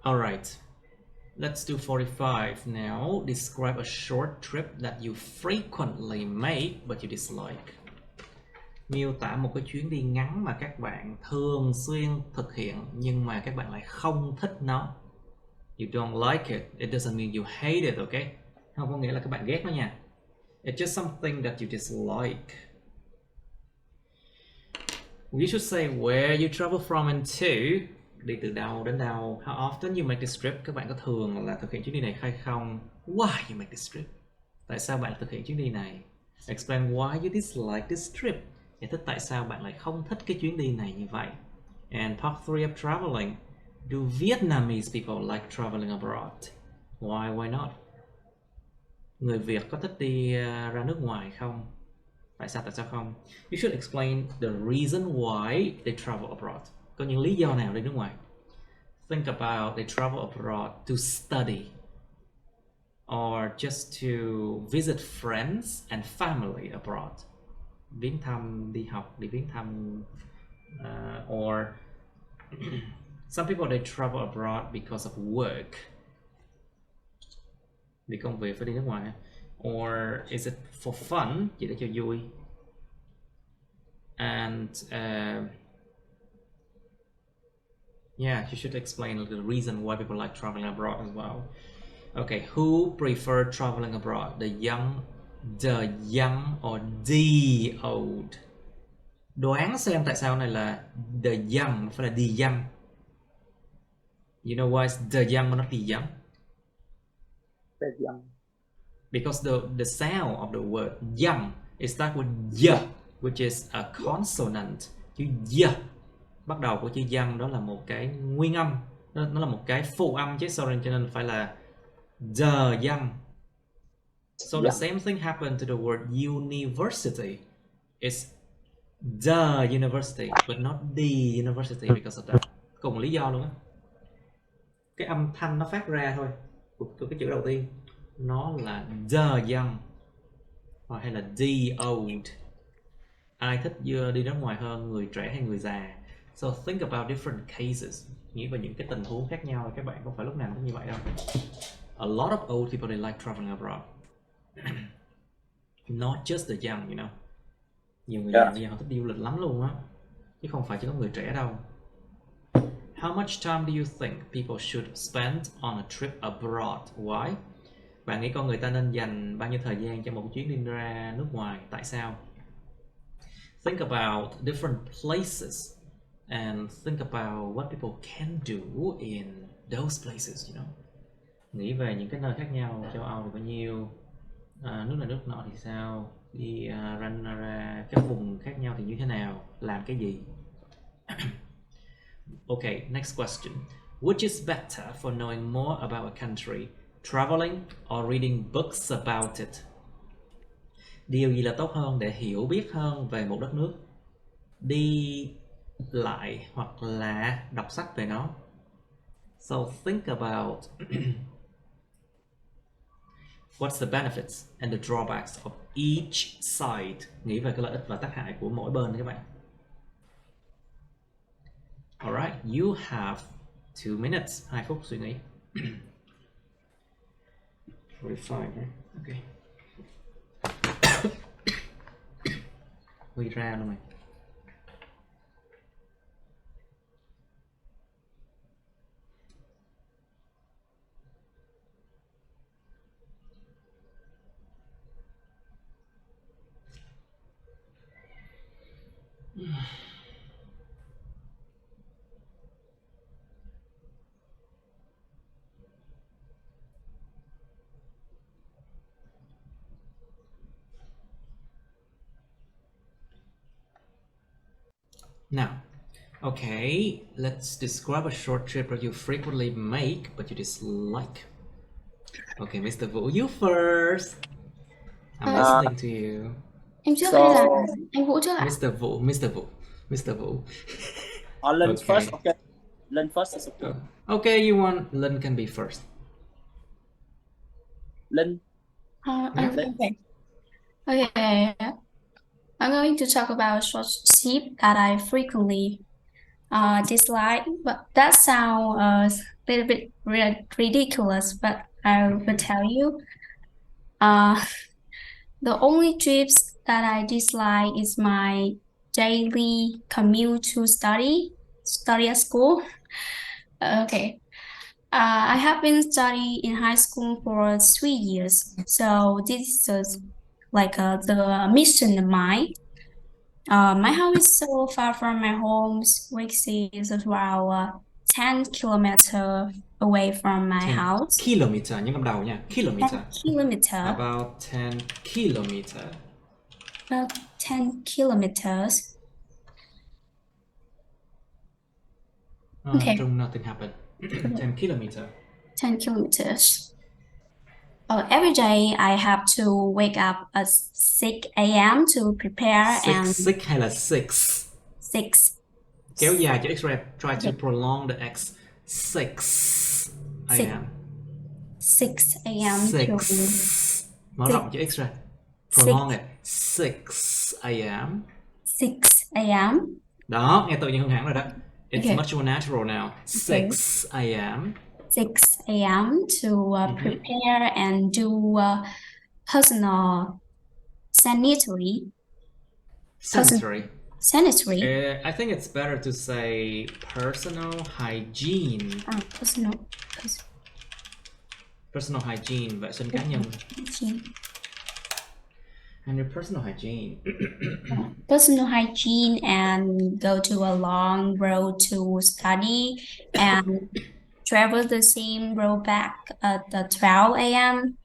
All right, let's do 45 now. Describe a short trip that you frequently make but you dislike. Miêu tả một cái chuyến đi ngắn mà các bạn thường xuyên thực hiện nhưng mà các bạn lại không thích nó. You don't like it. It doesn't mean you hate it, okay? Không có nghĩa là các bạn ghét nó nha. It's just something that you dislike. You should say where you travel from and to. Đi từ đâu đến đâu. How often you make this trip. Các bạn có thường là thực hiện chuyến đi này hay không? Why you make this trip. Tại sao bạn thực hiện chuyến đi này? Explain why you dislike this trip. Giải thích tại sao bạn lại không thích cái chuyến đi này như vậy. And part 3 of traveling. Do Vietnamese people like traveling abroad? Why not? Người Việt có thích đi ra nước ngoài không? Tại sao không? You should explain the reason why they travel abroad. Có những lý do nào đi nước ngoài? Think about they travel abroad to study or just to visit friends and family abroad. Viếng thăm, đi học, đi viếng thăm, or some people they travel abroad because of work. Vì công việc phải đi nước ngoài. Or is it for fun, chỉ để cho vui? And yeah, you should explain the reason why people like traveling abroad as well. Okay, who prefer traveling abroad? The young or the old? Đoán xem tại sao này là the young, phải là the young. You know why it's the young but not the young? The young. Because the sound of the word young is start with y, which is a consonant. Chữ y bắt đầu của chữ young đó là một cái nguyên âm, nó là một cái phụ âm chứ, sorry, cho nên phải là the young. So the same thing happened to the word university. It's the university but not the university because of that. Cùng lý do luôn á. Cái âm thanh nó phát ra thôi của cái chữ đầu tiên nó là the young hoặc hay là the old. Ai thích đi nước ngoài hơn, người trẻ hay người già? So think about different cases. Nghĩ về những cái tình huống khác nhau. Các bạn không phải lúc nào cũng như vậy đâu. A lot of old people they like traveling abroad. Not just the young, you know. Nhiều người già bây giờ họ thích đi du lịch lắm luôn á, chứ không phải chỉ có người trẻ đâu. How much time do you think people should spend on a trip abroad? Why? Bạn nghĩ con người ta nên dành bao nhiêu thời gian cho một chuyến đi ra nước ngoài? Tại sao? Think about different places and think about what people can do in those places, you know. Nghĩ về những cái nơi khác nhau. Châu Âu thì bao nhiêu, nước này nước nọ thì sao, đi ra các vùng khác nhau thì như thế nào, làm cái gì. Okay, next question. Which is better for knowing more about a country, traveling or reading books about it? Điều gì là tốt hơn để hiểu biết hơn về một đất nước? Đi lại hoặc là đọc sách về nó. So think about what's the benefits and the drawbacks of each side. Nghĩ về cái lợi ích và tác hại của mỗi bên các bạn. Alright, you have 2 minutes. 2 phút suy nghĩ. 45, right? Okay. Quy ra luôn mày. Now, okay, let's describe a short trip that you frequently make but you dislike. Okay, Mr. Vũ, you first. I'm listening to you. Em trước So- hay là anh Vũ trước ạ? Mr. Vũ. Lên Okay. first, okay. Lên first is okay. Okay, you want Lynn can be first. Lên. Okay. Okay. I'm going to talk about short trip that I frequently dislike, but that sounds a little bit ridiculous, but I will tell you. The only trips that I dislike is my daily commute to study at school. Okay. I have been studying in high school for 3 years, so this is like the mission of mine. My house is so far from my home, which is around 10 kilometers away from my 10 house. kilometer, nhấn âm đầu nha. 10 Kilometer. kilometer. About 10 kilometer. About 10 kilometers. Okay. Nothing happened. 10 kilometer. 10 kilometers. Every day I have to wake up at 6 a.m. to prepare and Six hay là six? 6. Kéo dài cho x-ray. Try to prolong the x. 6 a.m. 6 a.m. to 6. Mở rộng cho x-ray. Prolong it. 6 a.m. 6 a.m. Đó, nghe tự nhiên hơn hẳn rồi đó. It's Okay. much more natural now. 6 a.m. 6 a.m. to prepare and do personal sanitary. Sanitary. Sanitary. I think it's better to say personal hygiene. Personal hygiene, vệ sinh cá nhân. And your personal hygiene. Personal hygiene and go to a long road to study and travel the same road back at the 12 a.m.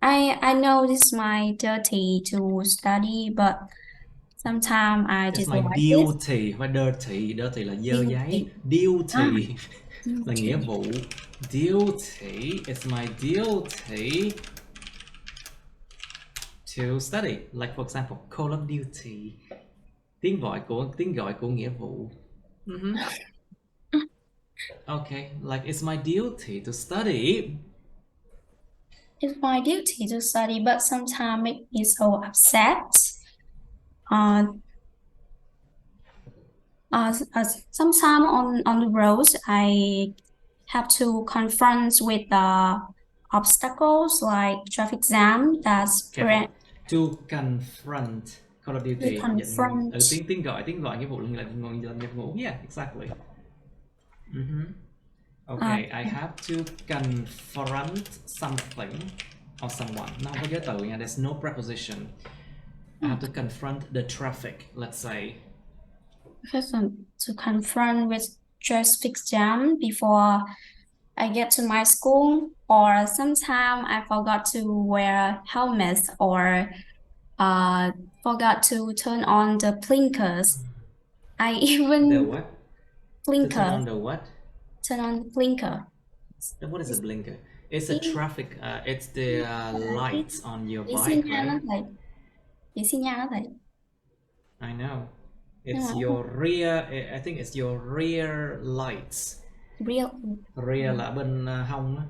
I know this might dirty to study, but sometimes I It's just my like it. duty, không phải dirty. Dirty là dơ giấy. Duty là nghĩa vụ. Duty, it's my duty to study. Like for example, Call of Duty. Tiếng gọi của nghĩa vụ. Okay, like it's my duty to study. It's my duty to study, but sometimes make me so upset. Sometimes on the roads, I have to confront with obstacles like traffic jam. That's Careful. To confront. Call of Duty. To confront. Tiếng gọi nghĩa vụ là nhập ngũ. Yeah, exactly. Okay, I have to confront something or someone. Nó không có giới từ nha. There's no preposition. I have to confront the traffic, let's say. To confront with traffic jam before I get to my school, or sometimes I forgot to wear helmet or forgot to turn on the blinkers. I even The what? blinker. To turn on the what? Turn on the blinker. What is a blinker? It's a traffic. It's the lights on your Chị xin bike, nha nó right? thầy. Chị xin nha nó thầy. I know. It's your rear, I think it's your rear lights. Rear là bên hông á.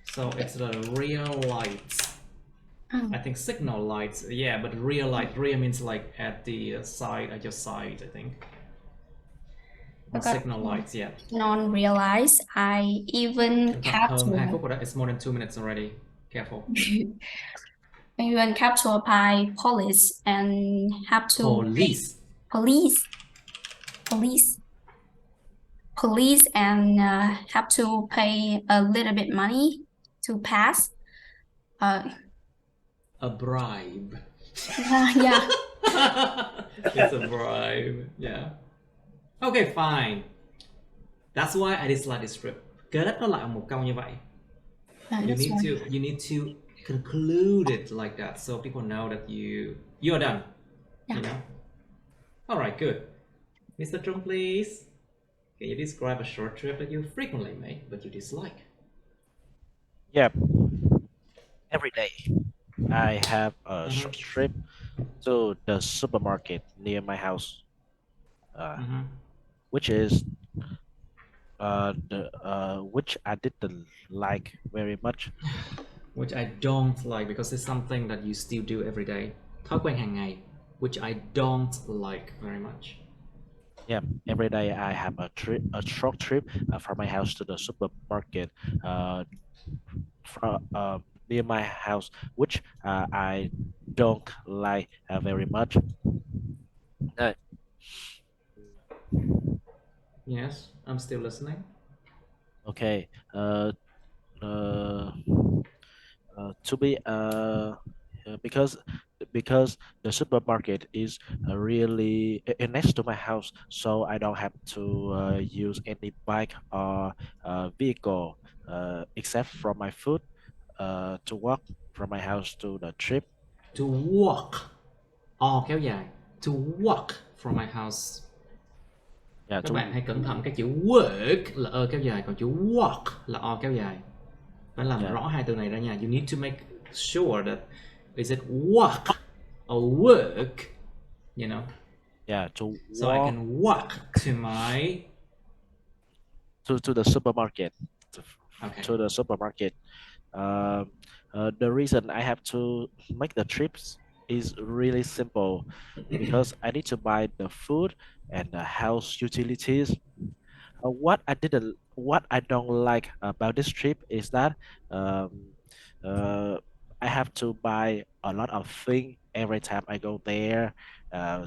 So it's the rear lights. I think signal lights, yeah, but rear light, rear means like at the side, at your side, I think. Signal lights, yeah. Non-realize I even have Hơn 2 phút to rồi đó. It's more than 2 minutes already. Careful. even have to apply police and have to police and have to pay a little bit money to pass. A bribe. Yeah. It's a bribe. Yeah. Okay, fine. That's why I dislike this script. Kết nó lại một câu như vậy. You need to conclude it like that so people know that you're done. Yeah. You know. All right, good. Mr. Trung, please. Can you describe a short trip that you frequently make but you dislike? Yeah. Every day, I have a short trip to the supermarket near my house, which is which I didn't like very much. Which I don't like because it's something that you still do every day. Thói quen hàng ngày, which I don't like very much. Yeah, every day I have a short trip from my house to the supermarket from near my house, which I don't like very much. Yes, I'm still listening. Okay. To be because the supermarket is really next to my house, so I don't have to use any bike or vehicle except for my foot to walk from my house to the trip. To walk. Kéo dài. To walk from my house. Yeah, Các bạn hãy cẩn thận cái chữ work là kéo dài, còn chữ walk là kéo dài. Phải làm rõ hai từ này ra nha. You need to make sure that is it walk or work, you know. Yeah, to walk. So I can walk to my to the supermarket. Okay. To the supermarket. The reason I have to make the trips is really simple because I need to buy the food and the house utilities. What I don't like about this trip is that I have to buy a lot of things every time I go there.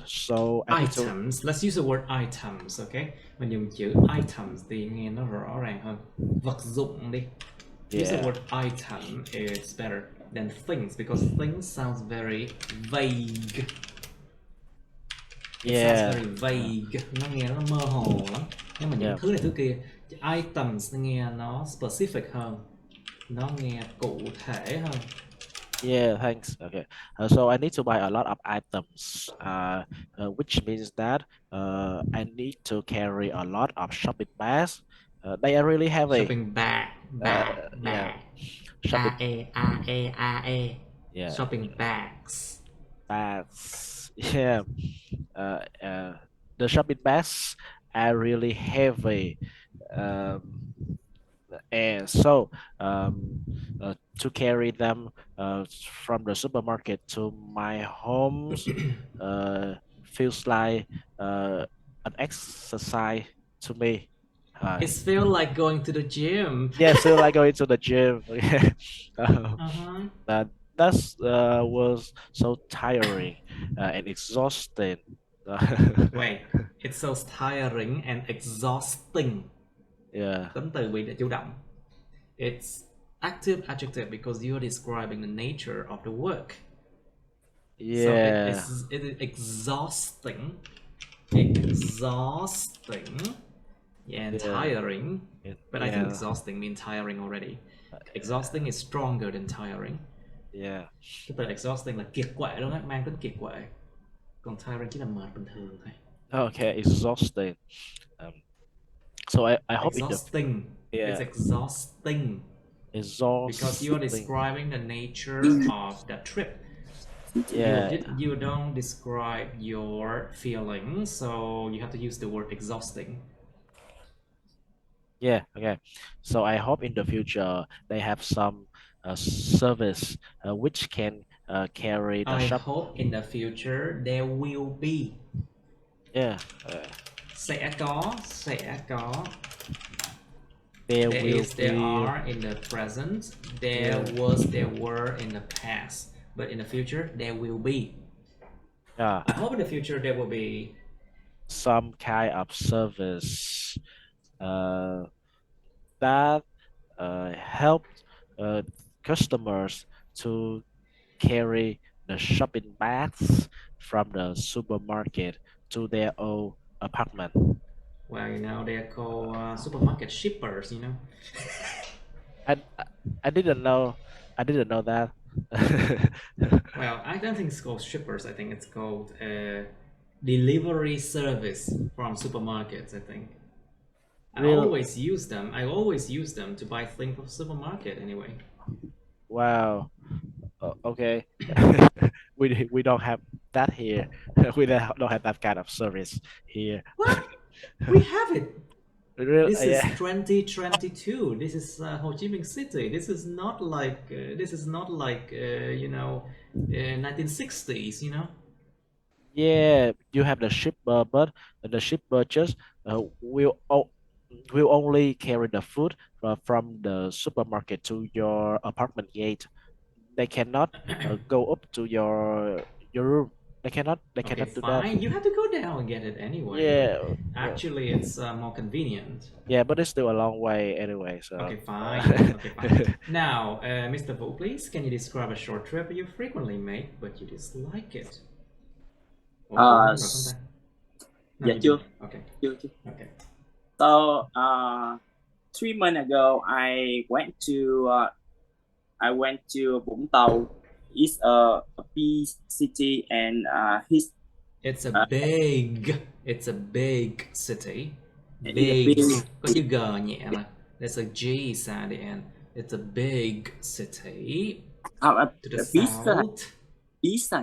So I items. Let's use the word items, okay? Mình dùng chữ items thì nghe nó rõ ràng hơn. Vật dụng đi. Use the word item is better than things because things sounds very vague. It sounds very vague. Nó nghe nó mơ hồ lắm. Nhưng mà những thứ này thứ kia, items nghe nó specific hơn. Nó nghe cụ thể hơn. Yeah, thanks. Okay, so I need to buy a lot of items, which means that I need to carry a lot of shopping bags. They are really heavy. Shopping bag. Yeah. Shopping Yeah. Shopping bags. Bags. Yeah. The shopping bags are really heavy. And so to carry them from the supermarket to my homes feels like an exercise to me. It feels like going to the gym. Yeah, feel like going to the gym. That was so tiring and exhausting. Wait, it's so tiring and exhausting. Yeah. Tính từ bị để chủ động. It's active adjective because you're describing the nature of the work. Yeah. So it is exhausting. Yeah, and tiring. But I think exhausting means tiring already. Exhausting is stronger than tiring. Yeah. Cái từ exhausting là kiệt quệ đúng không? Mang tính kiệt quệ. Còn tiring chỉ là mệt bình thường thôi. Okay, exhausting. So I hope exhausting. It's exhausting. Exhausting. Because you are describing the nature of the trip. Yeah, You don't describe your feelings, so you have to use the word exhausting. yeah, okay. So I hope in the future they have some service which can carry the I shop. hope in the future there will be. Yeah, Sẽ có. there There will is, there be. are in the present. There Yeah, was, there were in the past. But in the future, there will be. yeah, I hope in the future there will be. some kind of service uh, that help customers to carry the shopping bags from the supermarket to their own apartment. Well, they're called supermarket shippers, I I didn't know. I didn't know that. Well, I don't think it's called shippers. I think it's called delivery service from supermarkets, I think. Real. I always use them to buy things from supermarket anyway. Wow. Okay. We don't have that here. We don't have that kind of service here. What? We have it. Real. This is Yeah. 2022. This is Ho Chi Minh City. This is not like 1960s. Yeah. You have the shipper, but the shipper just will only carry the food from the supermarket to your apartment gate. They cannot go up to your room. They Okay, cannot do that. fine. You have to go down and get it anyway. But Yeah, actually, it's more convenient. yeah, but it's still a long way anyway. So Okay, fine. Okay, fine. Now, Mr. Vo, please, can you describe a short trip you frequently make but you dislike it? Ủa, Vũ nói rồi không ta? No, Dạ you chưa, didn't. Okay. chưa. Okay. So 3 months ago, I went to Vũng Tàu. It's a big city, and It's uh, it's a big city. it's a Big. big. Có chữ G nhẹ mà. There's a G sound at the end. It's a big city A to the beach thôi, south. beach thôi.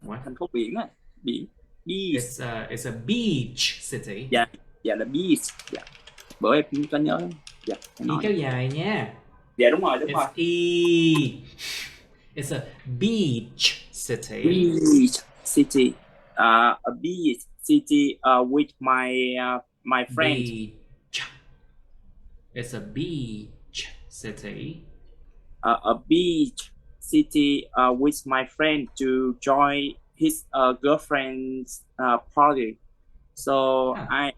What? Thành phố biển á, biển. Beach. It's a beach city. Dạ, dạ là beach. Dạ. Bữa em cũng có nhớ. Dạ, em Y nói. kéo dài nha. Dạ đúng rồi. It's E. It's a beach city. Beach city. A beach city with my friend. Beach. It's a beach city. A beach city with my friend to join his girlfriend's party. So I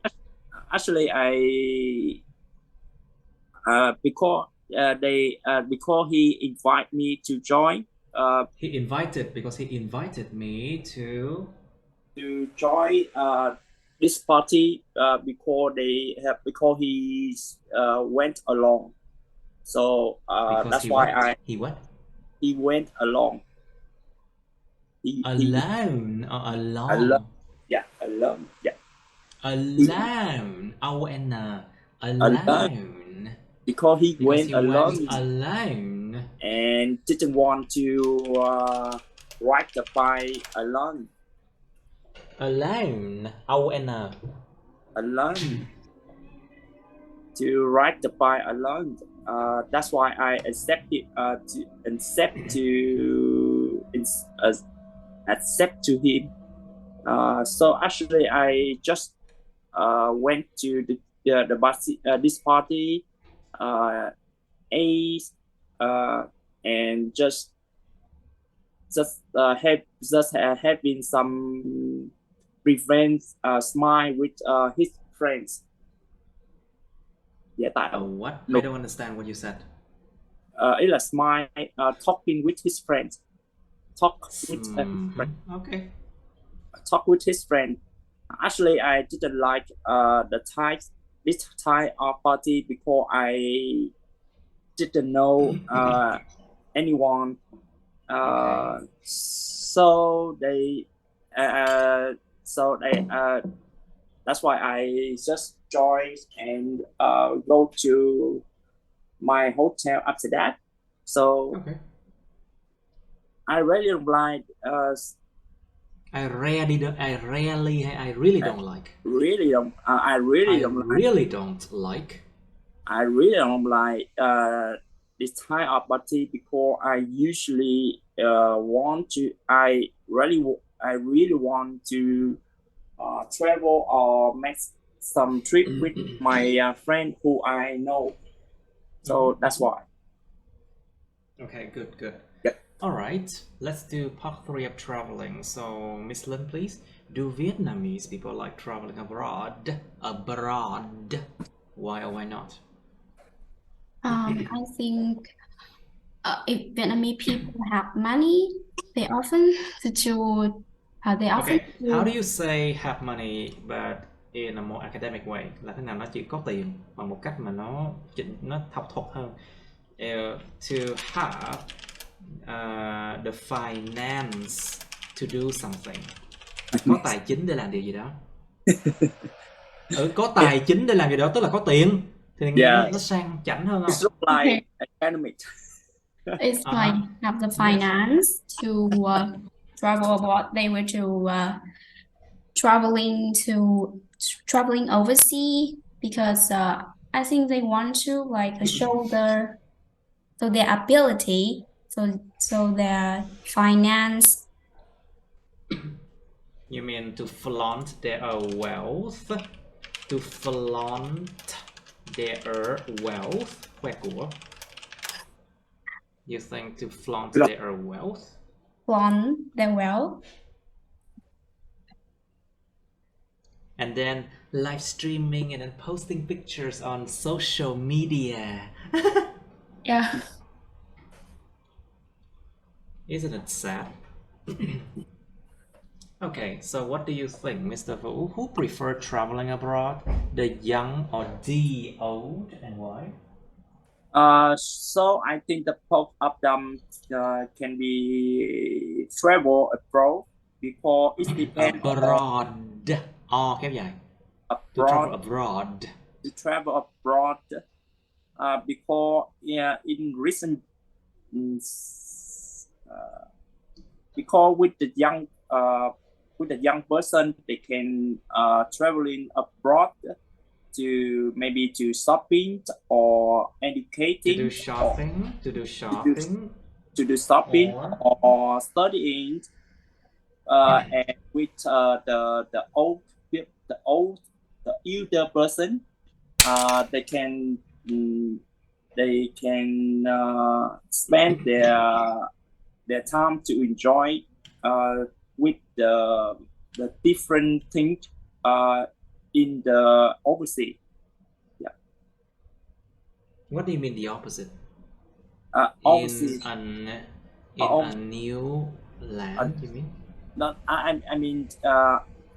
because he invited me to join. Because he invited me to join this party because he went along. So that's why he went along. Alone or alone? Alone. Yeah, alone. Yeah. Alone. O-N. Alone. Because he went alone and didn't want to ride the bike alone. Alone. O-N. Alone. To ride the bike alone. That's why I accepted to him. So actually, I just went to this party, ate, and just having some revenge smile with his friends. Dạ tại what? I don't understand what you said. Ý là smile, talking with his friends. Okay. Talk with his friend. Actually, I didn't like this type of party because I didn't know anyone. Okay. So they that's why I just joined and go to my hotel after that. So okay. I really don't like. I really don't like. Really don't. I really don't like. Really don't like. I really don't like this type of party because I usually want to. I really want to travel or make some trip with my friend who I know. So that's why. Okay, good. Yeah. All right, let's do part 3 of traveling. So, Miss Lin, please. Do Vietnamese people like traveling abroad? Why or why not? I think if Vietnamese people have money, they often Okay, how do you say have money but in a more academic way? Là thế nào nó chỉ có tiền bằng một cách mà nó học thuật hơn. To have the finance to do something. Có tài chính để làm điều gì đó. Có tài chính để làm gì đó tức là có tiền thì nghe nó sang chảnh hơn không? It's look like academic. It's like have the finance to travel abroad. They were to traveling overseas because I think they want to like show their ability, so their finance. You mean to flaunt their wealth? To flaunt their wealth? Khoe của. You think to flaunt their wealth? Flaunt their wealth. And then live streaming and then posting pictures on social media. Yeah. Isn't it sad? Okay, so what do you think, Mr. Vu? Who prefer traveling abroad? The young or the old, and why? So I think the both of them can be travel abroad because it depends abroad. Khép dài. Abroad. To travel abroad because in recent because with the young person they can traveling abroad to maybe to shopping or educating, to do shopping, or studying, and with the elder person, they can spend their time to enjoy with the different things in the overseas. Yeah. What do you mean the opposite? Overseas. In a new land, you mean? No, I mean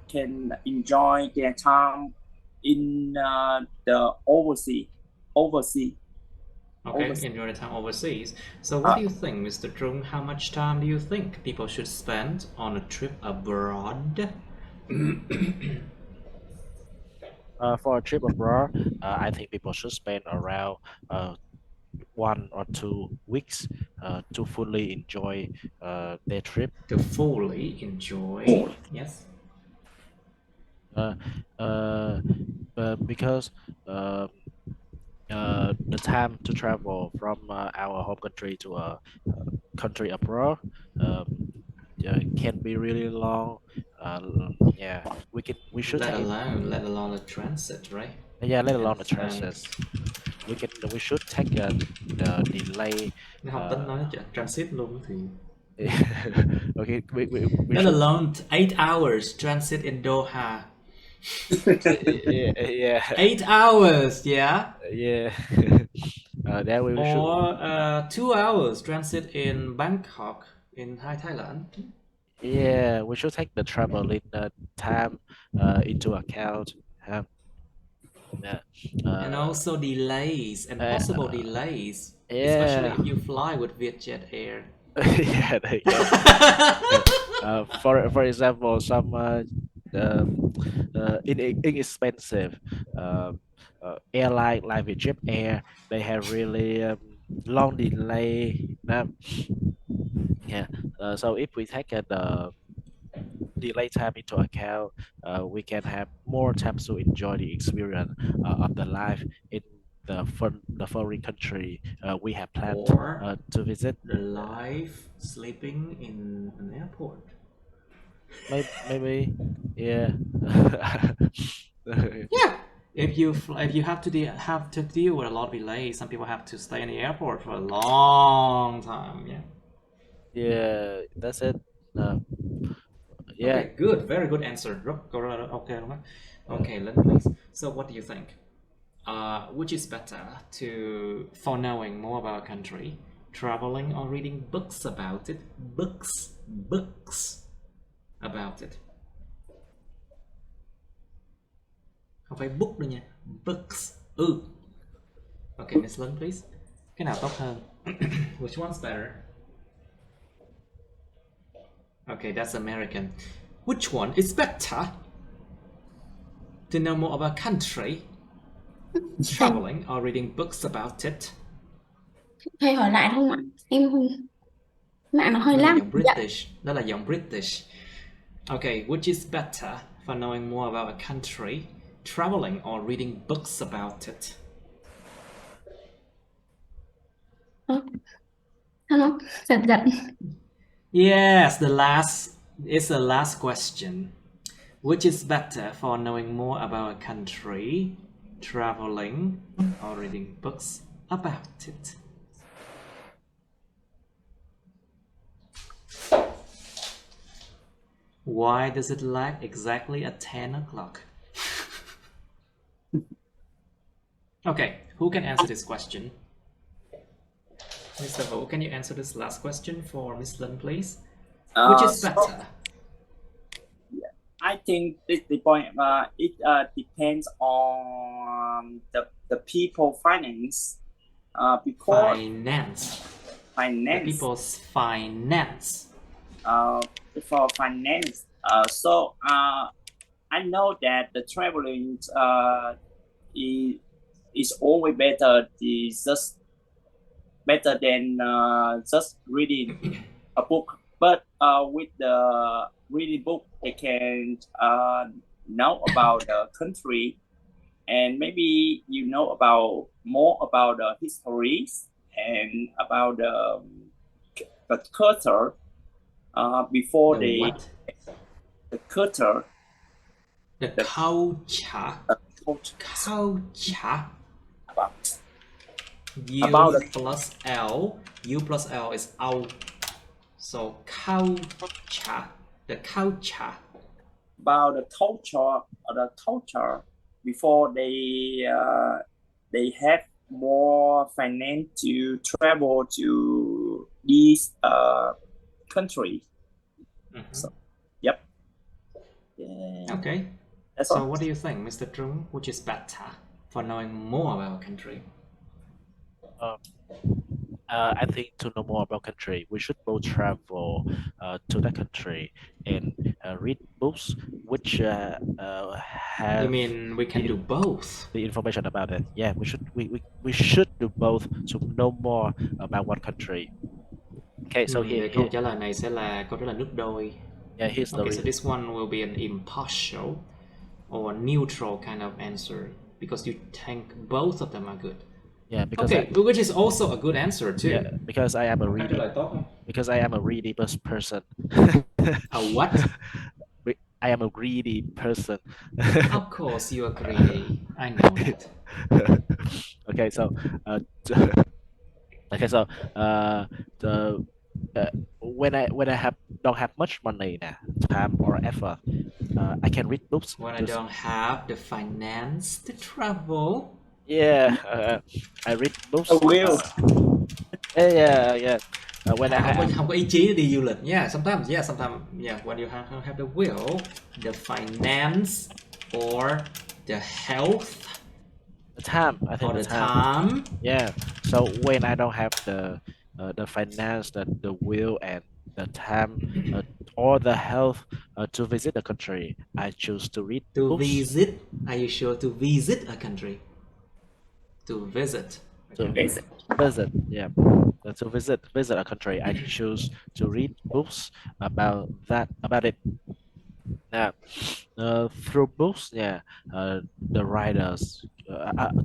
can enjoy their time in the overseas. Okay, enjoy the time overseas. So what do you think, Mr. Trung? How much time do you think people should spend on a trip abroad? For a trip abroad, I think people should spend around 1 or 2 weeks to fully enjoy their trip. To fully enjoy, yes. Because the time to travel from our home country to a country abroad can be really long. We should let alone the transit, right? Yeah, let alone the transit. We should take the delay. Học tính nói transit luôn thì. Okay, we let alone 8 hours transit in Doha. Yeah. 8 hours, yeah. Yeah. There we or 2 hours transit in Bangkok in Thailand. Yeah, we should take the traveling time into account. And also delays and possible delays, yeah. Especially if you fly with Vietjet Air. For example, some inexpensive airline like Vietjet Air, they have really long delay. Yeah. So if we take the delay time into account, we can have more time to enjoy the experience of the life in the foreign country we have planned Or to visit. the life sleeping in an airport. Maybe, yeah. Yeah. If you have to deal with a lot of delays, some people have to stay in the airport for a long time. Yeah. Yeah, that's it. Yeah. Okay, good. Very good answer. Okay, đúng không? Okay, let me please. So what do you think? Which is better for knowing more about a country, traveling or reading books about it? Books about it. Không phải book đâu nha. Books. Okay, Miss Lân, please. Cái nào tốt hơn? Which one's better? Okay, that's American. Which one is better? To know more about a country, traveling or reading books about it? Thầy hỏi lại không ạ? Em không... Mạng nó hơi Đó là lắc. giọng British. Đó là giọng British. Okay, which is better for knowing more about a country, traveling or reading books about it? Hello? Giật. Yes, it's the last question. Which is better for knowing more about a country, traveling or reading books about it? Why does it lag exactly at 10 o'clock? Okay, who can answer this question? Mr. Ho, can you answer this last question for Miss Lin, please? Which is better? I think the point it depends on the people finance because Finance. finance The people's finance. for finance so I know that the traveling is always better just better than just reading a book, but with the reading book they can know about the country and maybe you know about more about the histories and about the culture before The what? the culture The culture. Culture. about U about the plus L. U plus L is out. So culture. The culture. about the culture before they have more finance to travel to these countries. So, yep. Yeah. Okay. That's So all. what do you think, Mr. Trung? Which is better for knowing more about a country? I think to know more about country, we should both travel to that country and read books which have You mean we can do both? the information about it. Yeah, we should do both to know more about one country. Okay, so Vậy câu trả lời này sẽ là câu trả lời nước đôi. yeah, here's the Okay, so reason. this one will be an impartial or neutral kind of answer because you think both of them are good. Yeah, because Okay, which is also a good answer too. yeah, because I am a Câu trả ready lời tốt không? because I am a greedy person. A what? I am a greedy person. Of course you are greedy. I know that. Okay, so okay, so the when I don't have much money now, time or effort, I can read books. When I don't have the finance to travel. Yeah, I read books. I will. Yeah. When không có ý chí để đi du lịch. Yeah, sometimes. When you have the will, the finance, or the health, the time, I think or the time. time. Yeah. So when I don't have the finance, the will, and the time, or the health to visit the country, I choose to read To books. visit? Are you sure to visit a country? To visit. To Okay. visit, yeah. to visit a country, I choose to read books about it. Yeah, through books, yeah, the writers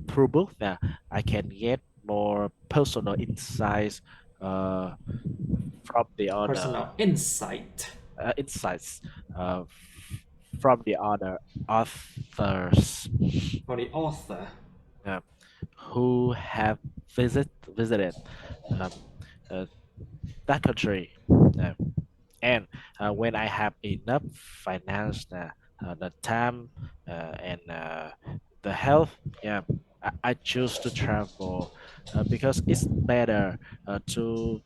through books, yeah, I can get more personal insights from the other Personal insight. insights from the other authors For the author. who have visited um, uh, that country. And when I have enough finance, the time, and the health, yeah, I choose to travel because it's better to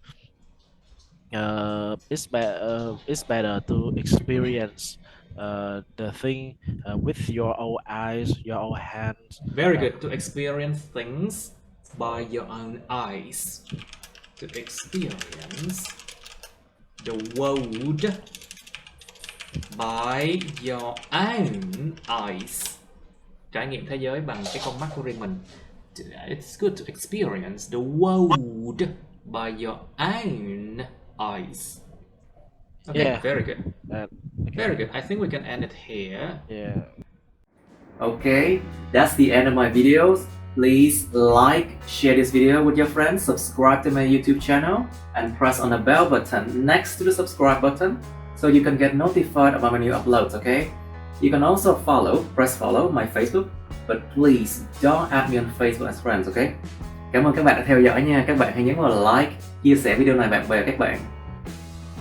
experience the thing with your own eyes, your own hands. Very good. To experience things by your own eyes. To experience the world by your own eyes. Trải nghiệm thế giới bằng cái con mắt của riêng mình. It's good to experience the world by your own eyes. Okay, Yeah. very good. Okay. Very good. I think we can end it here. Yeah. Okay, that's the end of my videos. Please like, share this video with your friends, subscribe to my YouTube channel, and press on the bell button next to the subscribe button so you can get notified about my new uploads, okay? You can also press follow my Facebook, but please don't add me on Facebook as friends, okay? Cảm ơn các bạn đã theo dõi nha. Các bạn hãy nhấn vào like, chia sẻ video này bạn bè các bạn.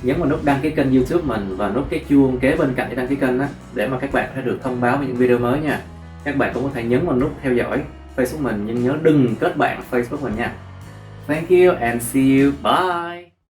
Nhấn vào nút đăng ký kênh YouTube mình và nút cái chuông kế bên cạnh để đăng ký kênh á, để mà các bạn sẽ được thông báo về những video mới nha. Các bạn cũng có thể nhấn vào nút theo dõi Facebook mình, nhưng nhớ đừng kết bạn Facebook mình nha. Thank you and see you. Bye.